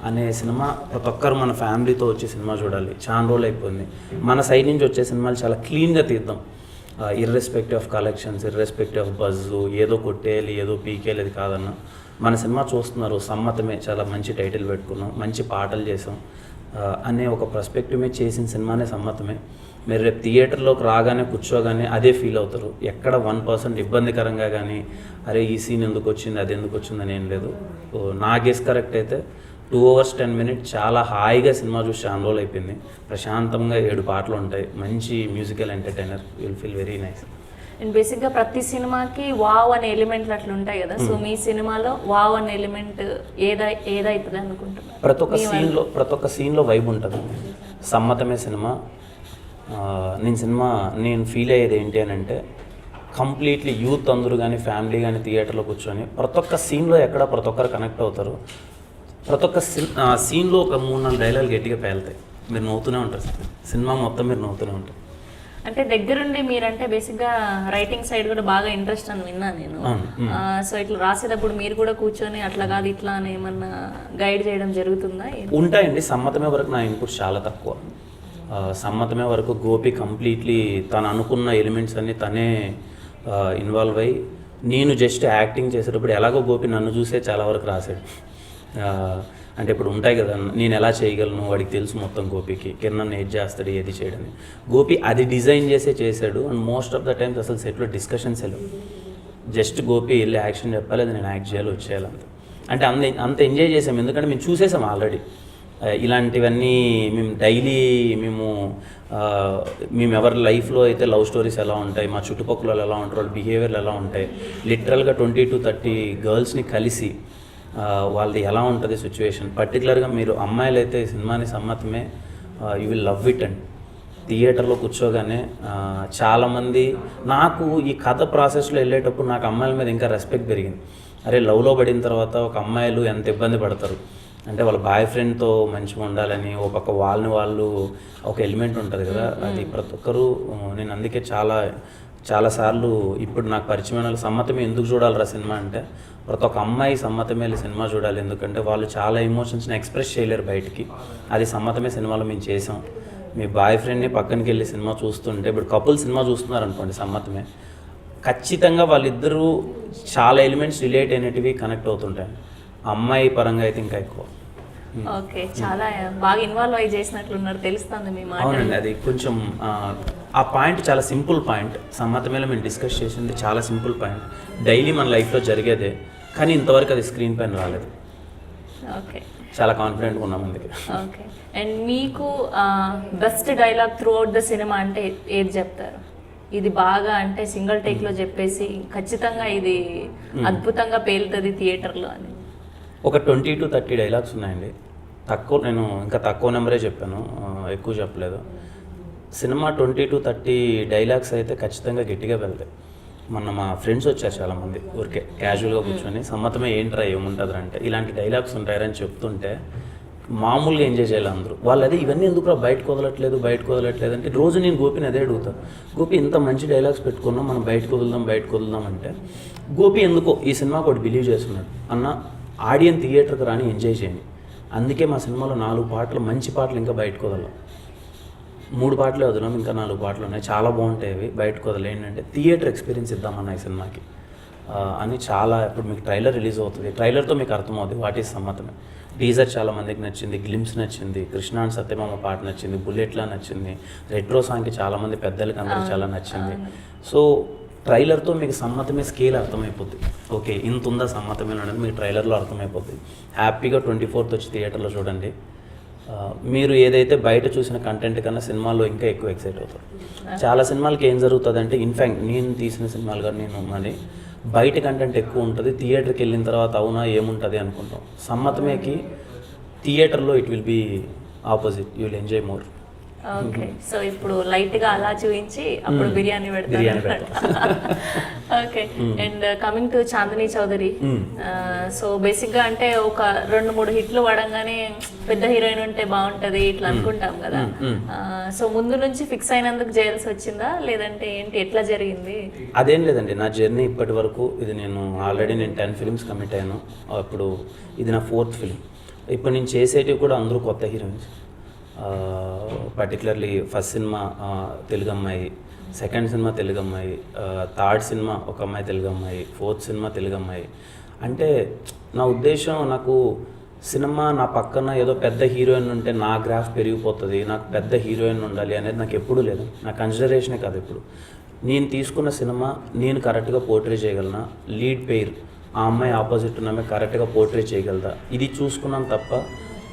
Speaker 2: అనే సినిమా ప్రతి ఒక్కరు మన ఫ్యామిలీతో వచ్చే సినిమా చూడాలి. చాలా రోజులు అయిపోయింది. మన సైడ్ నుంచి వచ్చే సినిమాలు చాలా క్లీన్గా తీద్దాం, irrespective of collections, irrespective of buzz, ఏదో కొట్టేయాలి ఏదో పీకేయాలి అది కాదన్న. మన సినిమా చూస్తున్నారు, సమ్మతమే చాలా మంచి టైటిల్ పెట్టుకున్నాం, మంచి పాటలు చేసాం అనే ఒక పర్స్పెక్టివ్ మీద చేసిన సినిమానే సమ్మతమే. మీరు రేపు థియేటర్లోకి రాగానే కూర్చోగానే అదే ఫీల్ అవుతారు. ఎక్కడ 1% ఇబ్బందికరంగా కానీ అరే ఈ సీన్ ఎందుకు వచ్చింది అది ఎందుకు వచ్చిందని ఏం లేదు. నా గెస్ కరెక్ట్ అయితే 2 hours 10 minutes చాలా హాయిగా సినిమా చూసి చాలా రోజులు అయిపోయింది. ప్రశాంతంగా 7 పాటలు ఉంటాయి, మంచి musical entertainer, will feel very nice.
Speaker 1: And బేసిక్గా ప్రతి సినిమాకి వావ్ అనే ఎలిమెంట్లు అట్లా ఉంటాయి కదా, సో మీ సినిమాలో వావ్ అనే ఎలిమెంట్ ఏదైతుంది అనుకుంటున్నారు?
Speaker 2: ప్రతి ఒక్క సీన్లో వైబ్ ఉంటుంది. సమ్మతమే సినిమా నేను ఫీల్ అయ్యేది ఏంటి అని అంటే కంప్లీట్లీ యూత్ అందరూ కానీ ఫ్యామిలీ కానీ థియేటర్లో కూర్చొని ప్రతి ఒక్క సీన్లో ఎక్కడ ప్రతి ఒక్కరు కనెక్ట్ అవుతారు. ప్రతి ఒక్క సీన్లో ఒక 3-4 డైలాగులు గట్టిగా పేలుతాయి, మీరు నవ్వుతూనే ఉంటారు. సినిమా మొత్తం మీరు నవ్వుతూనే ఉంటారు.
Speaker 1: అంటే దగ్గరుండి మీరంటే బేసిక్గా రైటింగ్ సైడ్ కూడా బాగా ఇంట్రెస్ట్ అని విన్నాను నేను. సో ఇట్లా రాసేటప్పుడు మీరు కూడా కూర్చొని అట్లా కాదు ఇట్లా అని ఏమన్నా గైడ్ చేయడం జరుగుతుందా?
Speaker 2: ఉంటాయండి. సమ్మతమే వరకు నా ఇన్పుట్ చాలా తక్కువ. సమ్మతమే వరకు గోపి కంప్లీట్లీ తను అనుకున్న ఎలిమెంట్స్ అన్నీ తనే ఇన్వాల్వ్ అయ్యి, నేను జస్ట్ యాక్టింగ్ చేసేటప్పుడు ఎలాగో గోపి నన్ను చూసే చాలా వరకు రాశాడు. అంటే ఇప్పుడు ఉంటాయి కదా, నేను ఎలా చేయగలను వాడికి తెలుసు మొత్తం. గోపికి కిరణ్ ఏది చేస్తాడు ఏది చేయడని గోపి అది డిజైన్ చేశాడు. And most of the times అసలు సెట్లో డిస్కషన్స్ లేవు. జస్ట్ గోపి వెళ్ళి యాక్షన్ చెప్పాలి, అది నేను యాక్ట్ చేయాలి వచ్చేయాలి అంత. అంటే అంత ఎంజాయ్ చేసాం, ఎందుకంటే మేము చూసేసాం ఆల్రెడీ. ఇలాంటివన్నీ మేము డైలీ మేము ఎవరి లైఫ్లో అయితే లవ్ స్టోరీస్ ఎలా ఉంటాయి, మా చుట్టుపక్కల ఎలా ఉంటారు, వాళ్ళ బిహేవియర్లు ఎలా ఉంటాయి, లిటరల్గా 20 to 30 గర్ల్స్ని కలిసి వాళ్ళది ఎలా ఉంటుంది సిచ్యువేషన్. పర్టికులర్గా మీరు అమ్మాయిలు అయితే ఈ సినిమాని సమ్మతమే, you will love it. And థియేటర్లో కూర్చోగానే చాలామంది నాకు ఈ కథ ప్రాసెస్లో వెళ్ళేటప్పుడు నాకు అమ్మాయిల మీద ఇంకా రెస్పెక్ట్ పెరిగింది. అరే లవ్లో పడిన తర్వాత ఒక అమ్మాయిలు ఎంత ఇబ్బంది పడతారు అంటే వాళ్ళ బాయ్ ఫ్రెండ్తో మంచిగా ఉండాలని ఒక పక్క వాళ్ళు ఒక ఎలిమెంట్ ఉంటుంది కదా, అది ప్రతి ఒక్కరూ. నేను అందుకే చాలాసార్లు ఇప్పుడు నాకు పరిచయమైన సమ్మతమే ఎందుకు చూడాలిరా సినిమా అంటే, ప్రతి ఒక్క అమ్మాయి సమ్మతమే వెళ్ళి సినిమా చూడాలి. ఎందుకంటే వాళ్ళు చాలా ఎమోషన్స్ని ఎక్స్ప్రెస్ చేయలేరు బయటికి. అది సమ్మతమే సినిమాలో మేము చేసాం. మీ బాయ్ ఫ్రెండ్ని పక్కనకి వెళ్ళి సినిమా చూస్తుంటే, ఇప్పుడు కపుల్ సినిమా చూస్తున్నారు అనుకోండి సమ్మతమే, ఖచ్చితంగా వాళ్ళిద్దరూ చాలా ఎలిమెంట్స్ రిలేట్ అయినటివి కనెక్ట్ అవుతుంటాయి. అమ్మాయి పరంగా అయితే ఇంకా ఎక్కువ.
Speaker 1: ఓకే, చాలా బాగా ఇన్వాల్వ్ అయ్యి చేసినట్లున్నారు, తెలుస్తుంది మీ మాట.
Speaker 2: అవునండి, అది కొంచెం ఆ పాయింట్ చాలా సింపుల్ పాయింట్. సమ్మతమేలో మేము డిస్కస్ చేసింది చాలా సింపుల్ పాయింట్, డైలీ మన లైఫ్లో జరిగేదే, కానీ ఇంతవరకు అది స్క్రీన్ పైన రాలేదు.
Speaker 1: ఓకే,
Speaker 2: చాలా కాన్ఫిడెంట్గా ఉన్నాం అందుకే.
Speaker 1: ఓకే, అండ్ మీకు best dialogue through out the cinema అంటే ఏది చెప్తారు? ఇది బాగా అంటే సింగిల్ టేక్లో చెప్పేసి ఖచ్చితంగా ఇది అద్భుతంగా పేలుతుంది థియేటర్లో అని.
Speaker 2: ఒక 20 to 30 డైలాగ్స్ ఉన్నాయండి. నేను ఇంకా తక్కువ నెంబరే చెప్పాను, ఎక్కువ చెప్పలేదు. సినిమా 20 to 30 డైలాగ్స్ అయితే ఖచ్చితంగా గట్టిగా వెళ్తాయి. మొన్న మా ఫ్రెండ్స్ వచ్చారు చాలామంది, ఊరికే క్యాజువల్గా కూర్చొని సమ్మతమే ఏంట్రా ఏముంటుంది అంటే ఇలాంటి డైలాగ్స్ ఉంటాయని చెప్తుంటే మామూలుగా ఎంజాయ్ చేయాలి అందరూ. వాళ్ళు అదే ఇవన్నీ ఎందుకు బయటకు వదలట్లేదు అంటే రోజు నేను గోపిని అదే అడుగుతాను, గోపి ఇంత మంచి డైలాగ్స్ పెట్టుకున్నాం మనం బయటకు వదులుదాం అంటే గోపి ఎందుకో ఈ సినిమా ఒకటి బిలీవ్ చేస్తున్నాడు అన్న, ఆడియన్స్ థియేటర్కి రాని ఎంజాయ్ చేయండి. అందుకే మా సినిమాలో 4 పాటలు మంచి పాటలు ఇంకా బయటకు వదలం, 3 పాటలే వదలం, ఇంకా 4 పాటలు ఉన్నాయి చాలా బాగుంటాయి అవి బయటకు వదలం. ఏంటంటే థియేటర్ ఎక్స్పీరియన్స్ ఇద్దామన్న ఈ సినిమాకి అని చాలా. ఇప్పుడు మీకు ట్రైలర్ రిలీజ్ అవుతుంది, ట్రైలర్తో మీకు అర్థమవుతుంది వాట్ ఈజ్ సమ్మతమే. టీజర్ చాలా మందికి నచ్చింది, గ్లిమ్స్ నచ్చింది, కృష్ణ అండ్ సత్యమామ పాట నచ్చింది, బుల్లెట్లా నచ్చింది, రెట్రో సాంగ్కి చాలామంది పెద్దలకి అందరికి చాలా నచ్చింది. సో ట్రైలర్తో మీకు సమ్మతమే స్కేల్ అర్థమైపోద్ది. ఓకే ఇంత ఉందా సమ్మతమే అనేది మీకు ట్రైలర్లో అర్థమైపోద్ది. హ్యాపీగా 24th వచ్చి థియేటర్లో చూడండి. మీరు ఏదైతే బయట చూసిన కంటెంట్ కన్నా సినిమాల్లో ఇంకా ఎక్కువ ఎక్సైట్ అవుతారు. చాలా సినిమాలకి ఏం జరుగుతుంది అంటే, ఇన్ఫ్యాక్ట్ నేను తీసిన సినిమాలు కానీ నేను మరి బయట కంటెంట్ ఎక్కువ ఉంటుంది, థియేటర్కి వెళ్ళిన తర్వాత అవునా ఏముంటుంది అనుకుంటాం. సమ్మతమేకి థియేటర్లో it will be opposite, you will enjoy more.
Speaker 1: Okay, so ఇప్పుడు లైట్గా అలా చూపించి అప్పుడు బిర్యానీ పెడతారు. Okay, and coming to Chandini Chowdary, so బేసిక్గా అంటే ఒక 2-3 హిట్లు పడంగానే పెద్ద హీరోయిన్ ఉంటే బాగుంటుంది ఇట్లా అనుకుంటాం కదా. సో ముందు నుంచి ఫిక్స్ అయినందుకు చేయాల్సి వచ్చిందా లేదంటే ఏంటి, ఎట్లా జరిగింది?
Speaker 2: అదేం లేదండి, నా జర్నీ ఇప్పటి వరకు ఇది నేను ఆల్రెడీ 10 ఫిల్మ్స్ కమిట్ అయ్యాను. ఇప్పుడు ఇది నా 4th ఫిల్మ్. ఇప్పుడు నేను చేసేటివి కూడా అందరూ కొత్త heroines. Particularly first cinema Telugu అమ్మాయి, సెకండ్ సినిమా తెలుగు అమ్మాయి, థర్డ్ సినిమా ఒక అమ్మాయి తెలుగు అమ్మాయి, ఫోర్త్ సినిమా తెలుగు అమ్మాయి. అంటే నా ఉద్దేశం, నాకు సినిమా నా పక్కన ఏదో పెద్ద హీరోయిన్ ఉంటే నా గ్రాఫ్ పెరిగిపోతుంది, నాకు పెద్ద హీరోయిన్ ఉండాలి అనేది నాకు ఎప్పుడూ లేదు. నా కన్సిడరేషనే కాదు. ఇప్పుడు నేను తీసుకున్న సినిమా నేను కరెక్ట్గా పోర్ట్రే చేయగలనా, లీడ్ పెయిర్ ఆ అమ్మాయి ఆపోజిట్ ఉన్న అమ్మాయి కరెక్ట్గా పోర్ట్రే చేయగలదా, ఇది చూసుకున్నాను తప్ప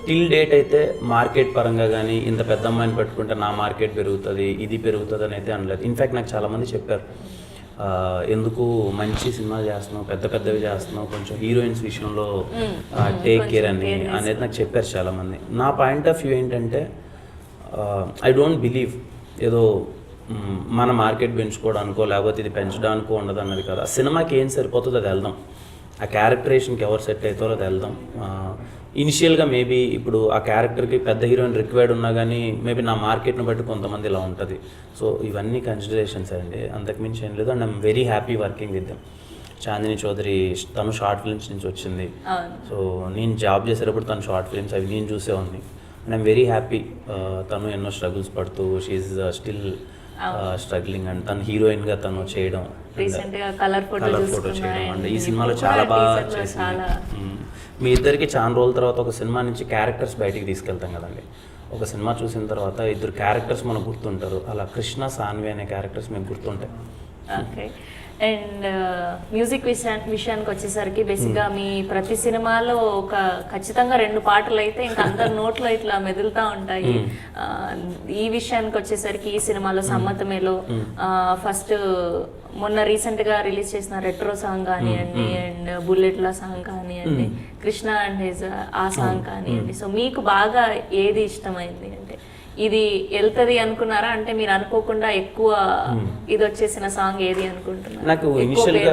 Speaker 2: టిల్ డేట్ అయితే మార్కెట్ పరంగా కానీ ఇంత పెద్ద అమ్మాయిని పెట్టుకుంటే నా మార్కెట్ పెరుగుతుంది, ఇది పెరుగుతుంది అని అయితే అనలేదు. ఇన్ఫ్యాక్ట్ నాకు చాలామంది చెప్పారు, ఎందుకు మంచి సినిమాలు చేస్తున్నావు, పెద్ద పెద్దవి చేస్తున్నావు, కొంచెం హీరోయిన్స్ విషయంలో టేక్ కేర్ అనేది నాకు చెప్పారు చాలామంది. నా పాయింట్ ఆఫ్ వ్యూ ఏంటంటే, ఐ డోంట్ బిలీవ్ ఏదో మన మార్కెట్ పెంచుకోవడానికో లేకపోతే ఇది పెంచడానికో ఉండదు అన్నది కదా. ఆ సినిమాకి ఏం సరిపోతుందో అది వెళ్దాం, ఆ క్యారెక్టరేషన్కి ఎవరు సెట్ అవుతారో అది వెళ్దాం. ఇనిషియల్గా మేబీ ఇప్పుడు ఆ క్యారెక్టర్కి పెద్ద హీరోయిన్ రిక్వైర్డ్ ఉన్నా కానీ మేబీ నా మార్కెట్ని బట్టి కొంతమంది ఇలా ఉంటుంది. సో ఇవన్నీ కన్సిడరేషన్స్ అండి, అంతకుమించి ఏం లేదు. And I'm very happy working with them. Chandini Chowdary తను షార్ట్ ఫిల్మ్స్ నుంచి వచ్చింది. సో నేను జాబ్ చేసేటప్పుడు తను షార్ట్ ఫిల్మ్స్ అవి నేను చూసేవాడిని. And I'm very happy. తను ఎన్నో స్ట్రగుల్స్ పడుతూ షీఈ్ స్టిల్ స్ట్రగ్లింగ్ అండ్ తను హీరోయిన్గా తను చేయడం,
Speaker 1: కలర్
Speaker 2: ఫోటో చేయడం అండ్ ఈ సినిమాలో చాలా బాగా చేసింది. మీ ఇద్దరికి చాలా రోజుల తర్వాత ఒక సినిమా నుంచి క్యారెక్టర్స్ బయటికి తీసుకెళ్తాం కదండి. ఒక సినిమా చూసిన తర్వాత ఇద్దరు క్యారెక్టర్స్ మనకు గుర్తుంటారు. అలా కృష్ణ సాన్వి అనే క్యారెక్టర్స్ మీకు గుర్తుంటాయి.
Speaker 1: ఓకే. అండ్ మ్యూజిక్ విషయానికి వచ్చేసరికి బేసిక్గా మీ ప్రతి సినిమాలో ఒక ఖచ్చితంగా 2 పాటలు అయితే ఇంకా అందరి నోట్లో ఇట్లా మెదులుతూ ఉంటాయి. ఈ విషయానికి వచ్చేసరికి ఈ సినిమాలో సమ్మతమేలో ఫస్ట్ మొన్న రీసెంట్గా రిలీజ్ చేసిన రెట్రో సాంగ్ కానివ్వండి, అండ్ బుల్లెట్ల సాంగ్ కానివ్వండి, కృష్ణ అండ్ హిజ్ ఆ సాంగ్ కానివ్వండి. సో మీకు బాగా ఏది ఇష్టమైంది? అంటే ఇది వెళ్తుంది అనుకున్నారా, అంటే మీరు అనుకోకుండా ఎక్కువ ఇది వచ్చేసిన సాంగ్ ఏది అనుకుంటున్నారు?
Speaker 2: నాకు ఇనిషియల్గా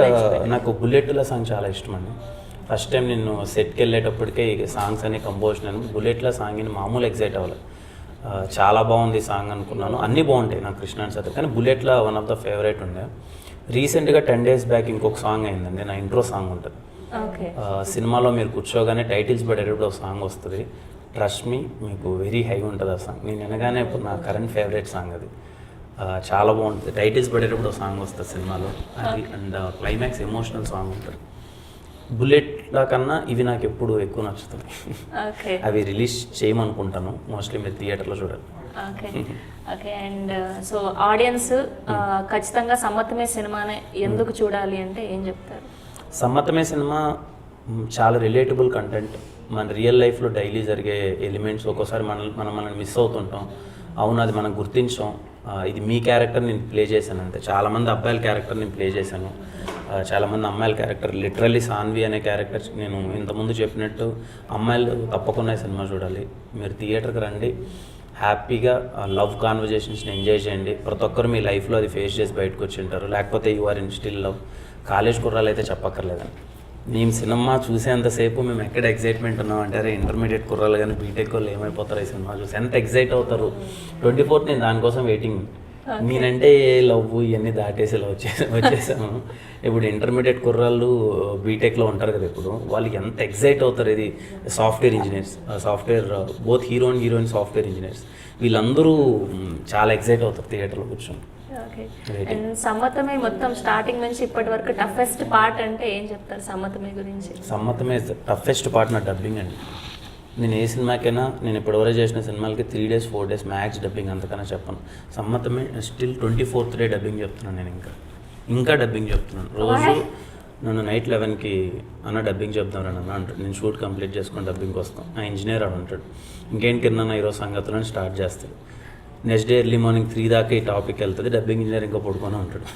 Speaker 2: నాకు బుల్లెట్ల సాంగ్ చాలా ఇష్టం అండి. ఫస్ట్ టైం నేను సెట్కి వెళ్ళేటప్పటికే ఈ సాంగ్స్ అన్ని కంపోజ్ అయినా బుల్లెట్ల సాంగ్ని మామూలు ఎగ్జైట్ అవ్వాలి. చాలా బాగుంది సాంగ్ అనుకున్నాను. అన్నీ బాగుంటాయి నాకు కృష్ణ అండ్ సత్య, కానీ బుల్లెట్ల వన్ ఆఫ్ ద ఫేవరెట్ ఉండే. రీసెంట్గా 10 days బ్యాక్ ఇంకొక సాంగ్ అయిందండి, నా ఇంట్రో సాంగ్ ఉంటుంది. సినిమాలో మీరు కూర్చోగానే టైటిల్స్ పడేటప్పుడు ఒక సాంగ్ వస్తుంది, ట్రస్ట్ మీ, మీకు వెరీ హై ఉంటుంది ఆ సాంగ్. నేను వినగానే ఇప్పుడు నా కరెంట్ ఫేవరెట్ సాంగ్ అది. చాలా బాగుంటుంది. టైటిల్స్ పడేటప్పుడు ఒక సాంగ్ వస్తుంది సినిమాలో అది. అండ్ క్లైమాక్స్ ఎమోషనల్ సాంగ్ ఉంటుంది. బుల్లెట్ల కన్నా ఇవి నాకు ఎప్పుడు ఎక్కువ నచ్చుతాయి. అవి రిలీజ్ చేయమనుకుంటాను, మోస్ట్లీ మీరు థియేటర్లో చూడాలి.
Speaker 1: ఓకే. అండ్ సో ఆడియన్స్ ఖచ్చితంగా సమ్మతమే సినిమానే ఎందుకు చూడాలి అంటే ఏం చెప్తారు?
Speaker 2: సమ్మతమే సినిమా చాలా రిలేటబుల్ కంటెంట్. మన రియల్ లైఫ్లో డైలీ జరిగే ఎలిమెంట్స్ ఒక్కోసారి మనల్ని మిస్ అవుతుంటాం. అవును, అది మనం గుర్తించాం. ఇది మీ క్యారెక్టర్ నేను ప్లే చేశాను అంతే. చాలామంది అబ్బాయిల క్యారెక్టర్ నేను ప్లే చేశాను, చాలామంది అమ్మాయిల క్యారెక్టర్. లిటరల్లీ సాన్వి అనే క్యారెక్టర్ నేను ఇంతకుముందు చెప్పినట్టు అమ్మాయిలు తప్పకుండా ఈ సినిమా చూడాలి. మీరు థియేటర్కి రండి, హ్యాపీగా లవ్ కాన్వర్జేషన్స్ని ఎంజాయ్ చేయండి. ప్రతి ఒక్కరు మీ లైఫ్లో అది ఫేస్ చేసి బయటకు వచ్చి ఉంటారు, లేకపోతే you are in still love. College కుర్రాలు అయితే చెప్పక్కర్లేదండి. మేము సినిమా చూసేంతసేపు మేము ఎక్కడ ఎగ్జైట్మెంట్ ఉన్నాం అంటారు. ఇంటర్మీడియట్ కుర్రాలు కానీ బీటెక్ వాళ్ళు ఏమైపోతారు ఈ సినిమా చూసి, ఎంత ఎగ్జైట్ అవుతారు. 24th నేను దానికోసం వెయిటింగ్. నేనంటే లవ్ ఇవన్నీ దాటేసి ఇలా వచ్చేసాము. ఇప్పుడు ఇంటర్మీడియట్ కుర్రాళ్ళు బీటెక్లో ఉంటారు కదా, ఇప్పుడు వాళ్ళు ఎంత ఎగ్జైట్ అవుతారు. ఇది software engineers, both hero and heroine software engineers, వీళ్ళందరూ చాలా ఎగ్జైట్ అవుతారు థియేటర్లో కూర్చొని.
Speaker 1: అండ్ సమ్మతమే మొత్తం స్టార్టింగ్ నుంచి ఇప్పటి వరకు టఫెస్ట్ పార్ట్ అంటే ఏం చెప్తారు సమ్మతమే గురించి?
Speaker 2: సమ్మతమే టఫెస్ట్ పార్ట్ నా డబ్బింగ్ అండి. నేను ఏ సినిమాకైనా, నేను ఇప్పటివరకు చేసిన సినిమాలకి 3 days 4 days మ్యాక్స్ డబ్బింగ్, అంతకన్నా చెప్పను. సమ్మతమే స్టిల్ 24th day డబ్బింగ్ చెప్తున్నాను. నేను ఇంకా డబ్బింగ్ చెప్తున్నాను. రోజు నన్ను నైట్ 11కి అన్న డబ్బింగ్ చెప్తాను అన్న అంటాడు. నేను షూట్ కంప్లీట్ చేసుకొని డబ్బింగ్కి వస్తాను. ఆ ఇంజనీర్ అని అంటాడు, ఇంకేంటి కింద ఈరోజు సంగతులను స్టార్ట్ చేస్తాడు. నెక్స్ట్ డే ఎర్లీ మార్నింగ్ 3 దాకా ఈ టాపిక్ వెళ్తుంది. డబ్బింగ్ ఇంజనీర్ ఇంకా పడుకొని ఉంటాడు.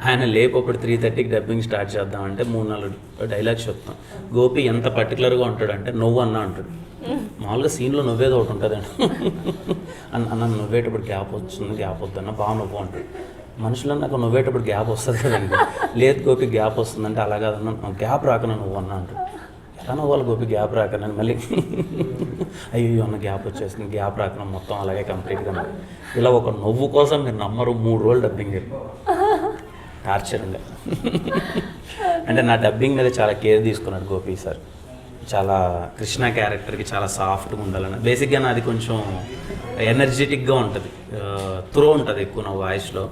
Speaker 2: ఆయన లేపప్పుడు 3:30కి డబ్బింగ్ స్టార్ట్ చేద్దామంటే 3-4 డైలాగ్స్ చెప్తాం. గోపి ఎంత పర్టికులర్గా ఉంటాడంటే నువ్వు అన్న అంటాడు. మామూలుగా సీన్లో నవ్వేది ఒకటి ఉంటుందండి. అన్న నవ్వేటప్పుడు గ్యాప్ వస్తుంది, గ్యాప్ వద్దన్న బాగా నవ్వు అంటాడు. మనుషులు నాకు నవ్వేటప్పుడు గ్యాప్ వస్తుంది కదండి. లేదు గోపి గ్యాప్ వస్తుందంటే అలా కాదన్న, గ్యాప్ రాకన్నా నువ్వు అన్న అంటాడు. ఎలా నవ్వాలి గోపి గ్యాప్ రాకన్నా? మళ్ళీ అయ్యో అన్న గ్యాప్ వచ్చేసింది, గ్యాప్ రాకన్నా మొత్తం అలాగే కంప్లీట్గా. ఇలా ఒక నవ్వు కోసం మీరు నమ్మరు 3 రోజులు డబ్బింగ్ చెప్పి టార్చర్ ఉండే. అంటే నా డబ్బింగ్ మీద చాలా కేర్ తీసుకున్నాడు గోపి సార్. చాలా కృష్ణ క్యారెక్టర్కి చాలా సాఫ్ట్గా ఉండాలని. బేసిక్గా నాది కొంచెం ఎనర్జెటిక్గా ఉంటుంది, త్రో ఉంటుంది ఎక్కువ నా వాయిస్లో.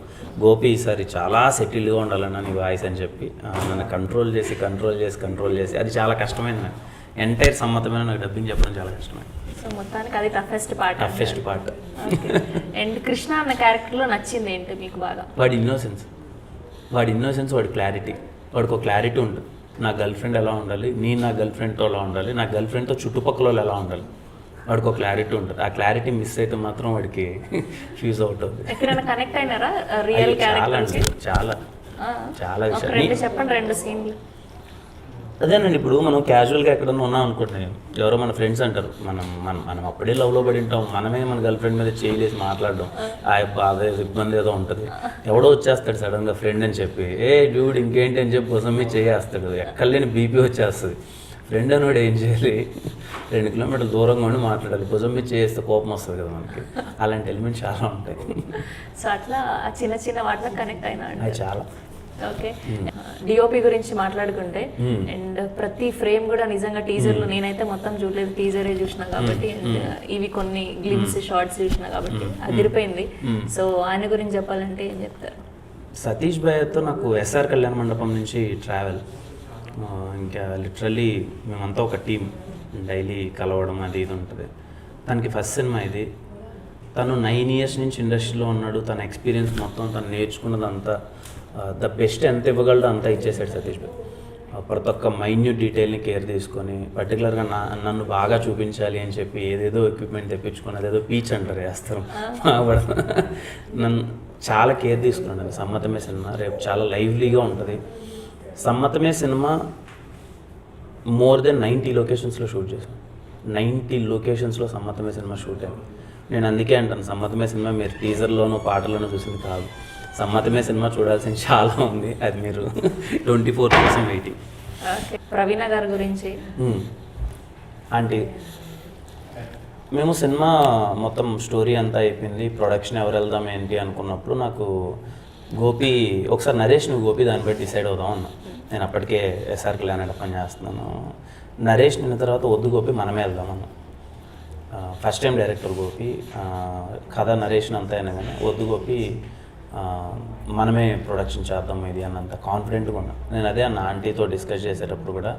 Speaker 2: గోపి ఈసారి చాలా సెటిల్గా ఉండాలన్న నీ వాయిస్ అని చెప్పి నన్ను కంట్రోల్ చేసి అది చాలా కష్టమైంది నాకు. ఎంటైర్ సమ్మతమైన నాకు డబ్బింగ్ చెప్పడం చాలా కష్టమైంది.
Speaker 1: సో మొత్తానికి అది టఫెస్ట్ పార్ట్. అండ్ కృష్ణ అన్న క్యారెక్టర్లో నచ్చింది ఏంటి మీకు బాగా?
Speaker 2: వాడి ఇన్నోసెన్స్, వాడి క్లారిటీ. వాడికి ఒక క్లారిటీ ఉంటుంది. నా గర్ల్ ఫ్రెండ్ ఎలా ఉండాలి, నేను నా గర్ల్ ఫ్రెండ్తో ఎలా ఉండాలి, నా గర్ల్ ఫ్రెండ్తో చుట్టుపక్కల వాళ్ళు ఎలా ఉండాలి, వాడికి ఒక క్లారిటీ ఉంటుంది. ఆ క్లారిటీ మిస్ అయితే మాత్రం వాడికి ఫ్యూజ్ అవుట్ అవుతుంది.
Speaker 1: ఎక్కడైనా కనెక్ట్ అయినారా రియల్ క్యారెక్టర్?
Speaker 2: చాలా విషయాలు
Speaker 1: చెప్పండి, 2 సీన్లు.
Speaker 2: అదేనండి, ఇప్పుడు మనం క్యాజువల్గా ఎక్కడన్నా ఉన్నాం అనుకుంటున్నాం, ఎవరో మన ఫ్రెండ్స్ అంటారు, మనం అప్పుడే లవ్లో పడి ఉంటాం, మనమే మన గర్ల్ ఫ్రెండ్ మీద చేయలేసి మాట్లాడడం, అదే ఇబ్బంది ఏదో ఉంటుంది. ఎవడో వచ్చేస్తాడు సడన్గా ఫ్రెండ్ అని చెప్పి, డ్యూడ్ ఇంకేంటి అని చెప్పి కోసం మీద చేయేస్తాడు, ఎక్కడలేని బీపీ వచ్చేస్తుంది. ఫ్రెండ్ అనేవాడు ఏం చేయాలి, 2 కిలోమీటర్ల దూరంగా ఉండి మాట్లాడాలి, భుజం మీద చేస్తే కోపం వస్తుంది కదా మనకి. అలాంటి ఎలిమెంట్స్ చాలా ఉంటాయి.
Speaker 1: సో అట్లా చిన్న చిన్న వాటిలో కనెక్ట్ అయినా
Speaker 2: అది చాలా.
Speaker 1: ఓకే, డిఓపి గురించి మాట్లాడుకుంటే, అండ్ ప్రతి ఫ్రేమ్ కూడా నిజంగా టీజర్లు నేనైతే మొత్తం చూడలేదు, టీజరే చూసిన కాబట్టి, ఇవి కొన్ని గ్లిమ్స్ షార్ట్స్ చూసిన కాబట్టి అదిరిపోయింది. సో ఆయన గురించి చెప్పాలంటే ఏం చెప్తారు?
Speaker 2: సతీష్ భయ్యతో నాకు ఎస్ఆర్ కళ్యాణ మండపం నుంచి ట్రావెల్, ఇంకా లిటరల్లీ మేమంతా ఒక టీం, డైలీ కలవడం అది ఇది ఉంటుంది. తనకి ఫస్ట్ సినిమా ఇది. తను 9 years నుంచి ఇండస్ట్రీలో ఉన్నాడు. తన ఎక్స్పీరియన్స్ మొత్తం, తను నేర్చుకున్నదంతా ద బెస్ట్ ఎంత ఇవ్వగలడో అంతా ఇచ్చేసాడు సతీష్ భాయ్. ప్రతి ఒక్క మైన్యూట్ డీటెయిల్ని కేర్ తీసుకొని, పర్టికులర్గా నన్ను బాగా చూపించాలి అని చెప్పి ఏదేదో ఎక్విప్మెంట్ తెప్పించుకొని, అదేదో పీచ్ అంటారు వేస్తారు, నన్ను చాలా కేర్ తీసుకున్నాను. సమ్మతమే సినిమా రేపు చాలా లైవ్లీగా ఉంటుంది. సమ్మతమే సినిమా మోర్ దెన్ 90 లొకేషన్స్లో షూట్ చేశాను. 90 లొకేషన్స్లో సమ్మతమే సినిమా షూట్ అయింది. నేను అందుకే అంటాను, సమ్మతమే సినిమా మీరు టీజర్లోనూ పాటల్లోనూ చూసింది కాదు, సమ్మతమే సినిమా చూడాల్సింది చాలా ఉంది. అది మీరు 24 వెయిటింగ్.
Speaker 1: ప్రవీణ గారి గురించి
Speaker 2: అంటే మేము సినిమా మొత్తం స్టోరీ అంతా అయిపోయింది, ప్రొడక్షన్ ఎవరు వెళ్దాం ఏంటి అనుకున్నప్పుడు నాకు గోపి ఒకసారి నరేష్ నువ్వు గోపి దాన్ని బట్టి డిసైడ్ అవుదాం అన్నా. నేను అప్పటికే ఎస్ఆర్ కళ్యాణ పని చేస్తున్నాను. నరేష్ నిన్న తర్వాత వద్దు గోపి మనమే వెళ్దామన్నా. ఫస్ట్ టైం డైరెక్టర్ గోపి, కథ నరేషన్ అంతా అయినా కానీ వద్దు గోపి మనమే ప్రొడక్షన్ చేద్దాం ఇది అన్నంత కాన్ఫిడెంట్గా ఉన్నా. నేను అదే అన్న ఆంటీతో డిస్కస్ చేసేటప్పుడు కూడా,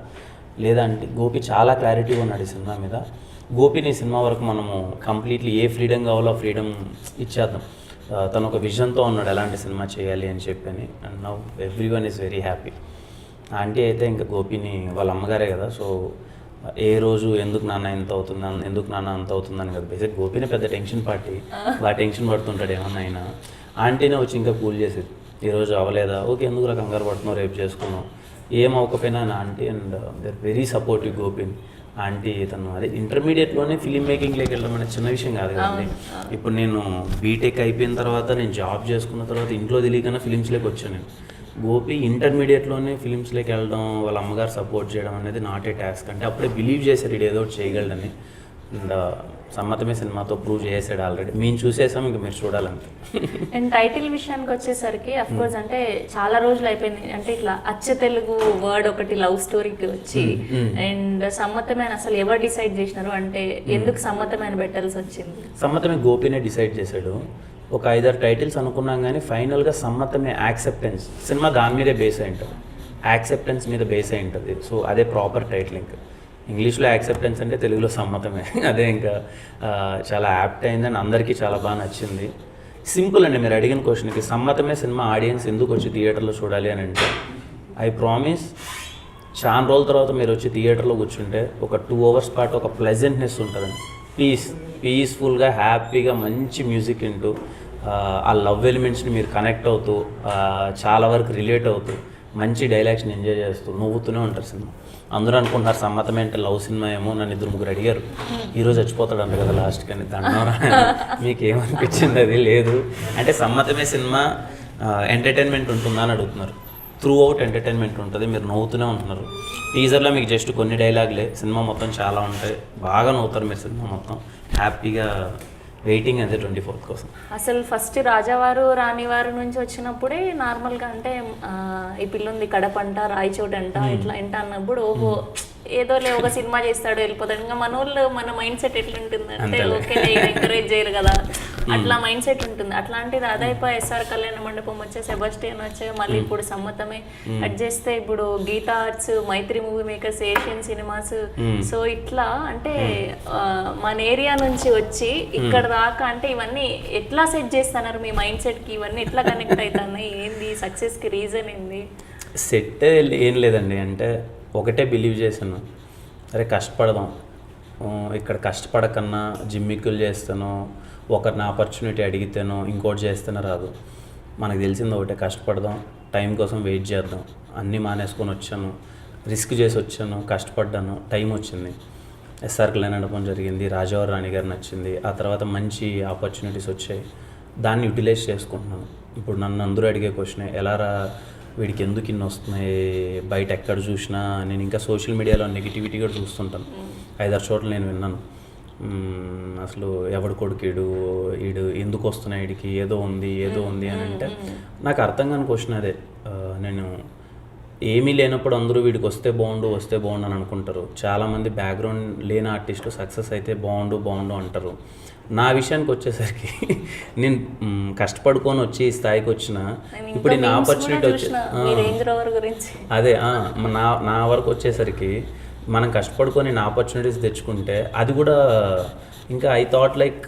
Speaker 2: లేదంటే గోపి చాలా క్లారిటీగా ఉన్నాడు ఈ సినిమా మీద. గోపిని సినిమా వరకు మనము కంప్లీట్లీ ఏ ఫ్రీడమ్ కావాలో ఆ ఫ్రీడమ్ ఇచ్చేద్దాం. తను ఒక విజన్తో ఉన్నాడు ఎలాంటి సినిమా చేయాలి అని చెప్పని. And now everyone is very happy. Aunty అయితే ఇంకా గోపిని వాళ్ళ అమ్మగారే కదా, సో ఏ రోజు ఎందుకు నాన్న ఎంత అవుతుంది, ఎందుకు నాన్న అంత అవుతుందని కదా. బేసిక్ గోపిని పెద్ద టెన్షన్ పార్టీ, బాగా టెన్షన్ పడుతుంటాడు ఏమన్నా అయినా. ఆంటీనే వచ్చి ఇంకా కూల్ చేసేది, ఈరోజు అవ్వలేదా, ఓకే ఎందుకు రా కంగారు పడుతున్నావు, రేపు చేసుకున్నావు, ఏం అవ్వకపోయినా నా aunty. And they are very supportive గోపిని. ఆంటీ తను అదే ఇంటర్మీడియట్లోనే ఫిలిం మేకింగ్లోకి వెళ్ళడం అనేది చిన్న విషయం కాదు కదండి. ఇప్పుడు నేను బీటెక్ అయిపోయిన తర్వాత, నేను జాబ్ చేసుకున్న తర్వాత ఇంట్లో తెలియకన్నా ఫిలిమ్స్లోకి వచ్చాను నేను. గోపి ఇంటర్మీడియట్లోనే ఫిలిమ్స్లోకి వెళ్ళడం, వాళ్ళ అమ్మగారు సపోర్ట్ చేయడం అనేది నాట్ ఏ టాస్క్. అంటే అప్పుడే బిలీవ్ చేశారు ఇది ఏదో చేయగలడని. అండ్ సమ్మతమే సినిమాతో ప్రూవ్ చేసాడు ఆల్రెడీ. మేము చూసేసాం, ఇంకా మీరు చూడాలంటే.
Speaker 1: అండ్ టైటిల్ విషయానికి వచ్చేసరికి అఫ్కోర్స్ అంటే చాలా రోజులు అయిపోయింది, అంటే ఇట్లా అచ్చ తెలుగు వర్డ్ ఒకటి లవ్ స్టోరీకి వచ్చి. అండ్ సమ్మతమైన అసలు ఎవరు డిసైడ్ చేసినారు, అంటే ఎందుకు సమ్మతమైన పెట్టాల్సి వచ్చింది?
Speaker 2: సమ్మతమే గోపినే డిసైడ్ చేశాడు. ఒక 5-6 టైటిల్స్ అనుకున్నాం కానీ ఫైనల్గా సమ్మతమే యాక్సెప్టెన్స్. సినిమా దాని మీదే బేస్ అయి ఉంటుంది, యాక్సెప్టెన్స్ మీద బేస్ అయి ఉంటుంది. సో అదే ప్రాపర్ టైటిల్. ఇంకా ఇంగ్లీష్లో యాక్సెప్టెన్స్ అంటే తెలుగులో సమ్మతమే. అదే ఇంకా చాలా యాప్ట్ అయిందని అందరికీ చాలా బాగా నచ్చింది. సింపుల్ అండి, మీరు అడిగిన క్వశ్చన్కి సమ్మతమే సినిమా ఆడియన్స్ ఎందుకు వచ్చి థియేటర్లో చూడాలి అని అంటే, ఐ ప్రామిస్ చాలా రోజుల తర్వాత మీరు వచ్చి థియేటర్లో కూర్చుంటే ఒక 2 hours పాటు ఒక ప్లెజెంట్నెస్ ఉంటుందండి. పీస్ఫుల్గా హ్యాపీగా మంచి మ్యూజిక్ వింటూ, ఆ లవ్ ఎలిమెంట్స్ని మీరు కనెక్ట్ అవుతూ, చాలా వరకు రిలేట్ అవుతూ, మంచి డైలాగ్స్ని ఎంజాయ్ చేస్తూ నవ్వుతూనే ఉంటారు సినిమా. అందరూ అనుకుంటున్నారు సమ్మతమే అంటే లవ్ సినిమా ఏమో. నన్ను 2-3 అడిగారు, ఈరోజు చచ్చిపోతాడంట కదా లాస్ట్కి అని. దండం మీకు ఏమనిపించింది? అది లేదు అంటే సమ్మతమే సినిమా ఎంటర్టైన్మెంట్ ఉంటుందా అని అడుగుతున్నారు. త్రూ అవుట్ ఎంటర్టైన్మెంట్ ఉంటుంది, మీరు నవ్వుతూనే ఉంటున్నారు. టీజర్లో మీకు జస్ట్ కొన్ని డైలాగులే, సినిమా మొత్తం చాలా ఉంటాయి, బాగా నవ్వుతారు మీరు సినిమా మొత్తం. హ్యాపీగా వెయిటింగ్ అంతే 24th కోసం.
Speaker 1: అసలు ఫస్ట్ రాజావారు రాణివారు నుంచి వచ్చినప్పుడే నార్మల్గా అంటే ఈ పిల్లుంది కడపంట రాయచోట అంట ఇట్లా ఎంట అన్నప్పుడు ఓహో ఏదోలే ఒక సినిమా చేస్తాడు వెళ్ళిపోతాడు. ఇంకా మన వాళ్ళు మన మైండ్ సెట్ ఎట్లుంటుంది అంటే ఓకే ఎంకరేజ్ చేయరు కదా, అట్లా మైండ్ సెట్ ఉంటుంది. అట్లాంటిది అదైపో ఎస్ఆర్ కళ్యాణ మండపం వచ్చే సెబాస్టియన్ వచ్చే మళ్ళీ ఇప్పుడు సమ్మతమే కట్ చేస్తే ఇప్పుడు Geetha arts, Mythri movie makers, Asian cinemas. So ఇట్లా అంటే మన ఏరియా నుంచి వచ్చి ఇక్కడ దాకా అంటే ఇవన్నీ ఎట్లా సెట్ చేస్తున్నారు మీ మైండ్ సెట్ కి, ఇవన్నీ ఎట్లా కనెక్ట్ అవుతున్నాయి, ఏంది సక్సెస్ కి రీజన్ ఏంది?
Speaker 2: సెట్ ఏం లేదండి, అంటే ఒకటే బిలీవ్ చేశాను, అరే కష్టపడదాం, ఇక్కడ కష్టపడకన్నా జిమ్మిక్కులు చేస్తాను, ఒకరిని ఆపర్చునిటీ అడిగితేనో ఇంకోటి చేస్తేనే రాదు. మనకు తెలిసింది ఒకటే, కష్టపడదాం, టైం కోసం వెయిట్ చేద్దాం. అన్నీ మానేసుకొని వచ్చాను, రిస్క్ చేసి వచ్చాను, కష్టపడ్డాను, టైం వచ్చింది. ఎస్ఆర్ కళ్యాణ మండపం జరిగింది, రాజావారు రాణి గారు నచ్చింది, ఆ తర్వాత మంచి ఆపర్చునిటీస్ వచ్చాయి, దాన్ని యూటిలైజ్ చేసుకుంటున్నాను. ఇప్పుడు నన్ను అందరూ అడిగే క్వశ్చన్, ఎలా రా వీడికి ఎందుకు ఇన్ని వస్తున్నాయి, బయట ఎక్కడ చూసినా నేను ఇంకా సోషల్ మీడియాలో నెగిటివిటీ కూడా చూస్తుంటాను. 5-6 చోట్ల నేను విన్నాను, అసలు ఎవడు కొడుకుడు వీడు ఎందుకు వస్తున్నాయి, వీడికి ఏదో ఉంది అని అంటే నాకు అర్థం కాని క్వశ్చన్ అదే. నేను ఏమీ లేనప్పుడు అందరూ వీడికి వస్తే బాగుండు అని అనుకుంటారు. చాలామంది బ్యాక్గ్రౌండ్ లేని ఆర్టిస్టులు సక్సెస్ అయితే బాగుండు అంటారు. నా విషయానికి వచ్చేసరికి నేను కష్టపడుకొని వచ్చి ఈ స్థాయికి వచ్చిన, ఇప్పుడు నా ఆపర్చునిటీ వచ్చి అదే నా వరకు వచ్చేసరికి మనం కష్టపడుకొని నా ఆపర్చునిటీస్ తెచ్చుకుంటే అది కూడా ఇంకా I thought like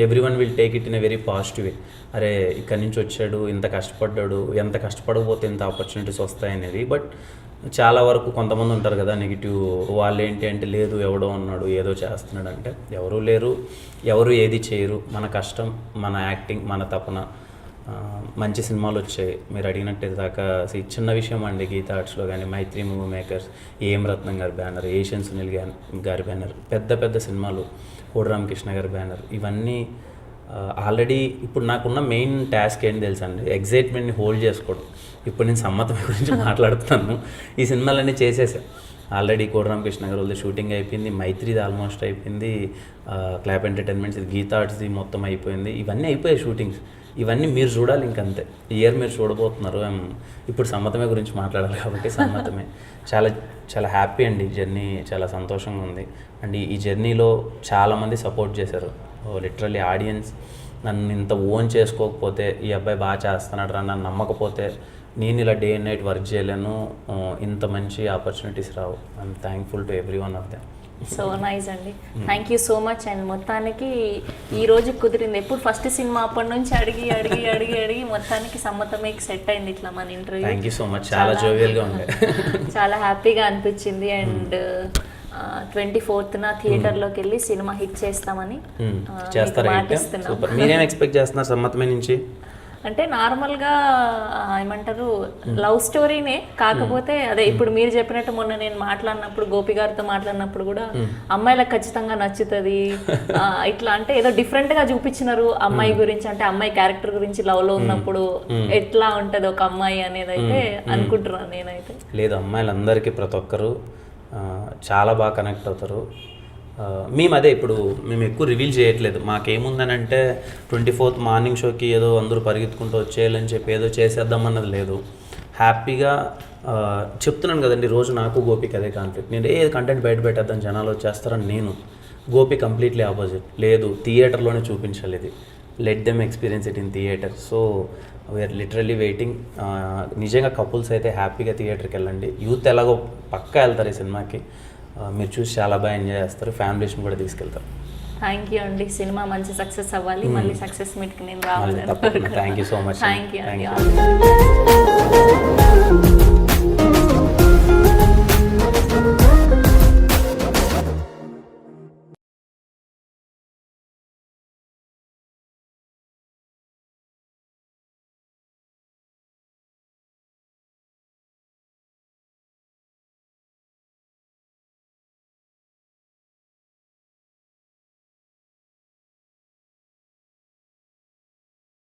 Speaker 2: every one will take it in a very positive way. అరే ఇక్కడి నుంచి వచ్చాడు, ఇంత కష్టపడ్డాడు, ఎంత కష్టపడకపోతే ఇంత ఆపర్చునిటీస్ వస్తాయనేది. బట్ చాలా వరకు కొంతమంది ఉంటారు కదా నెగిటివ్, వాళ్ళు ఏంటి అంటే లేదు ఎవడో ఉన్నాడు ఏదో చేస్తున్నాడు అంటే, ఎవరూ లేరు, ఎవరు ఏది చేయరు. మన కష్టం, మన యాక్టింగ్, మన తపన, మంచి సినిమాలు వచ్చాయి. మీరు అడిగినట్టు దాకా చిన్న విషయం అండి, గీతా ఆర్ట్స్లో కానీ, మైత్రి మూవీ మేకర్స్, ఏఎం రత్నం గారి బ్యానర్, ఏషియన్ సునీల్ గారి బ్యానర్, పెద్ద సినిమాలు, కోడి రామకృష్ణ గారి బ్యానర్, ఇవన్నీ ఆల్రెడీ. ఇప్పుడు నాకున్న మెయిన్ టాస్క్ ఏంటి తెలుసా అండి, ఎగ్జైట్మెంట్ని హోల్డ్ చేసుకోవడం. ఇప్పుడు నేను సమ్మతం గురించి మాట్లాడుతున్నాను, ఈ సినిమాలన్నీ చేసేసాను ఆల్రెడీ. కోడి రామకృష్ణ గారు వాళ్ళది షూటింగ్ అయిపోయింది, మైత్రిది ఆల్మోస్ట్ అయిపోయింది, క్లాప్ ఎంటర్టైన్మెంట్స్, గీతా ఆర్ట్స్ది మొత్తం అయిపోయింది, ఇవన్నీ అయిపోయాయి షూటింగ్స్. ఇవన్నీ మీరు చూడాలి ఇంకంతే, ఇయర్ మీరు చూడబోతున్నారు. ఇప్పుడు సమ్మతమే గురించి మాట్లాడాలి కాబట్టి సమ్మతమే. చాలా చాలా హ్యాపీ అండి, ఈ జర్నీ చాలా సంతోషంగా ఉంది. అండ్ ఈ జర్నీలో చాలామంది సపోర్ట్ చేశారు. లిటరల్లీ ఆడియన్స్ నన్ను ఇంత ఓన్ చేసుకోకపోతే, ఈ అబ్బాయి బాగా చేస్తున్నాడు రా నన్ను నమ్మకపోతే నేను ఇలా డే అండ్ నైట్ వర్క్ చేయలేను, ఇంత మంచి ఆపర్చునిటీస్ రావు. I'm thankful to every one of them.
Speaker 1: So nice అండి, thank you so much. And మొత్తానికి ఈ రోజు కుదిరింది. ఎప్పుడు ఫస్ట్ సినిమా అప్పటి నుంచి అడిగి మొత్తానికి సమ్మతమే సెట్ అయింది ఇట్లా మన interview.
Speaker 2: Thank you so much, చాలా జోవియల్గా ఉంది,
Speaker 1: చాలా హ్యాపీగా అనిపించింది. అండ్ 24th థియేటర్లోకి వెళ్ళి సినిమా హిట్ చేస్తామని
Speaker 2: మాటిస్తున్నాం. మీరేం ఎక్స్పెక్ట్ చేస్తున్నారు సమ్మతమే నుంచి?
Speaker 1: అంటే నార్మల్గా ఏమంటారు, లవ్ స్టోరీనే, కాకపోతే అదే ఇప్పుడు మీరు చెప్పినట్టు మొన్న నేను మాట్లాడినప్పుడు, గోపి గారితో మాట్లాడినప్పుడు కూడా అమ్మాయిలకు ఖచ్చితంగా నచ్చుతుంది ఇట్లా, అంటే ఏదో డిఫరెంట్ గా చూపించినారు అమ్మాయి గురించి, అంటే అమ్మాయి క్యారెక్టర్ గురించి లవ్ లో ఉన్నప్పుడు ఎట్లా ఉంటది ఒక అమ్మాయి అనేది అయితే అనుకుంటున్నాను నేనైతే.
Speaker 2: లేదు, అమ్మాయిలందరికీ ప్రతి ఒక్కరు చాలా బాగా కనెక్ట్ అవుతారు. మేము అదే ఇప్పుడు మేము ఎక్కువ రివీల్ చేయట్లేదు. మాకేముందనంటే 24th మార్నింగ్ షోకి ఏదో అందరూ పరిగెత్తుకుంటూ వచ్చేయాలని చెప్పి ఏదో చేసేద్దామన్నది లేదు. హ్యాపీగా చెప్తున్నాను కదండి, రోజు నాకు గోపికి అదే కాన్ఫ్లిక్ట్. నేను ఏ కంటెంట్ బయట పెట్టేద్దాం జనాలు వచ్చేస్తారని నేను, గోపి కంప్లీట్లీ ఆపోజిట్. లేదు, థియేటర్లోనే చూపించాలి ఇది, let them experience it in theatre. So we're literally waiting. నిజంగా కపుల్స్ అయితే హ్యాపీగా థియేటర్కి వెళ్ళండి. యూత్ ఎలాగో పక్కా వెళ్తారు ఈ సినిమాకి, మీరు చూసి చాలా బాగా ఎంజాయ్ చేస్తారు, ఫ్యామిలీస్ని కూడా తీసుకెళ్తారు.
Speaker 1: థ్యాంక్ యూ అండి, సినిమా మంచి సక్సెస్ అవ్వాలి, మళ్ళీ సక్సెస్ మీట్కి నేను రావాలి.
Speaker 2: Thank you so much.
Speaker 1: Thank you.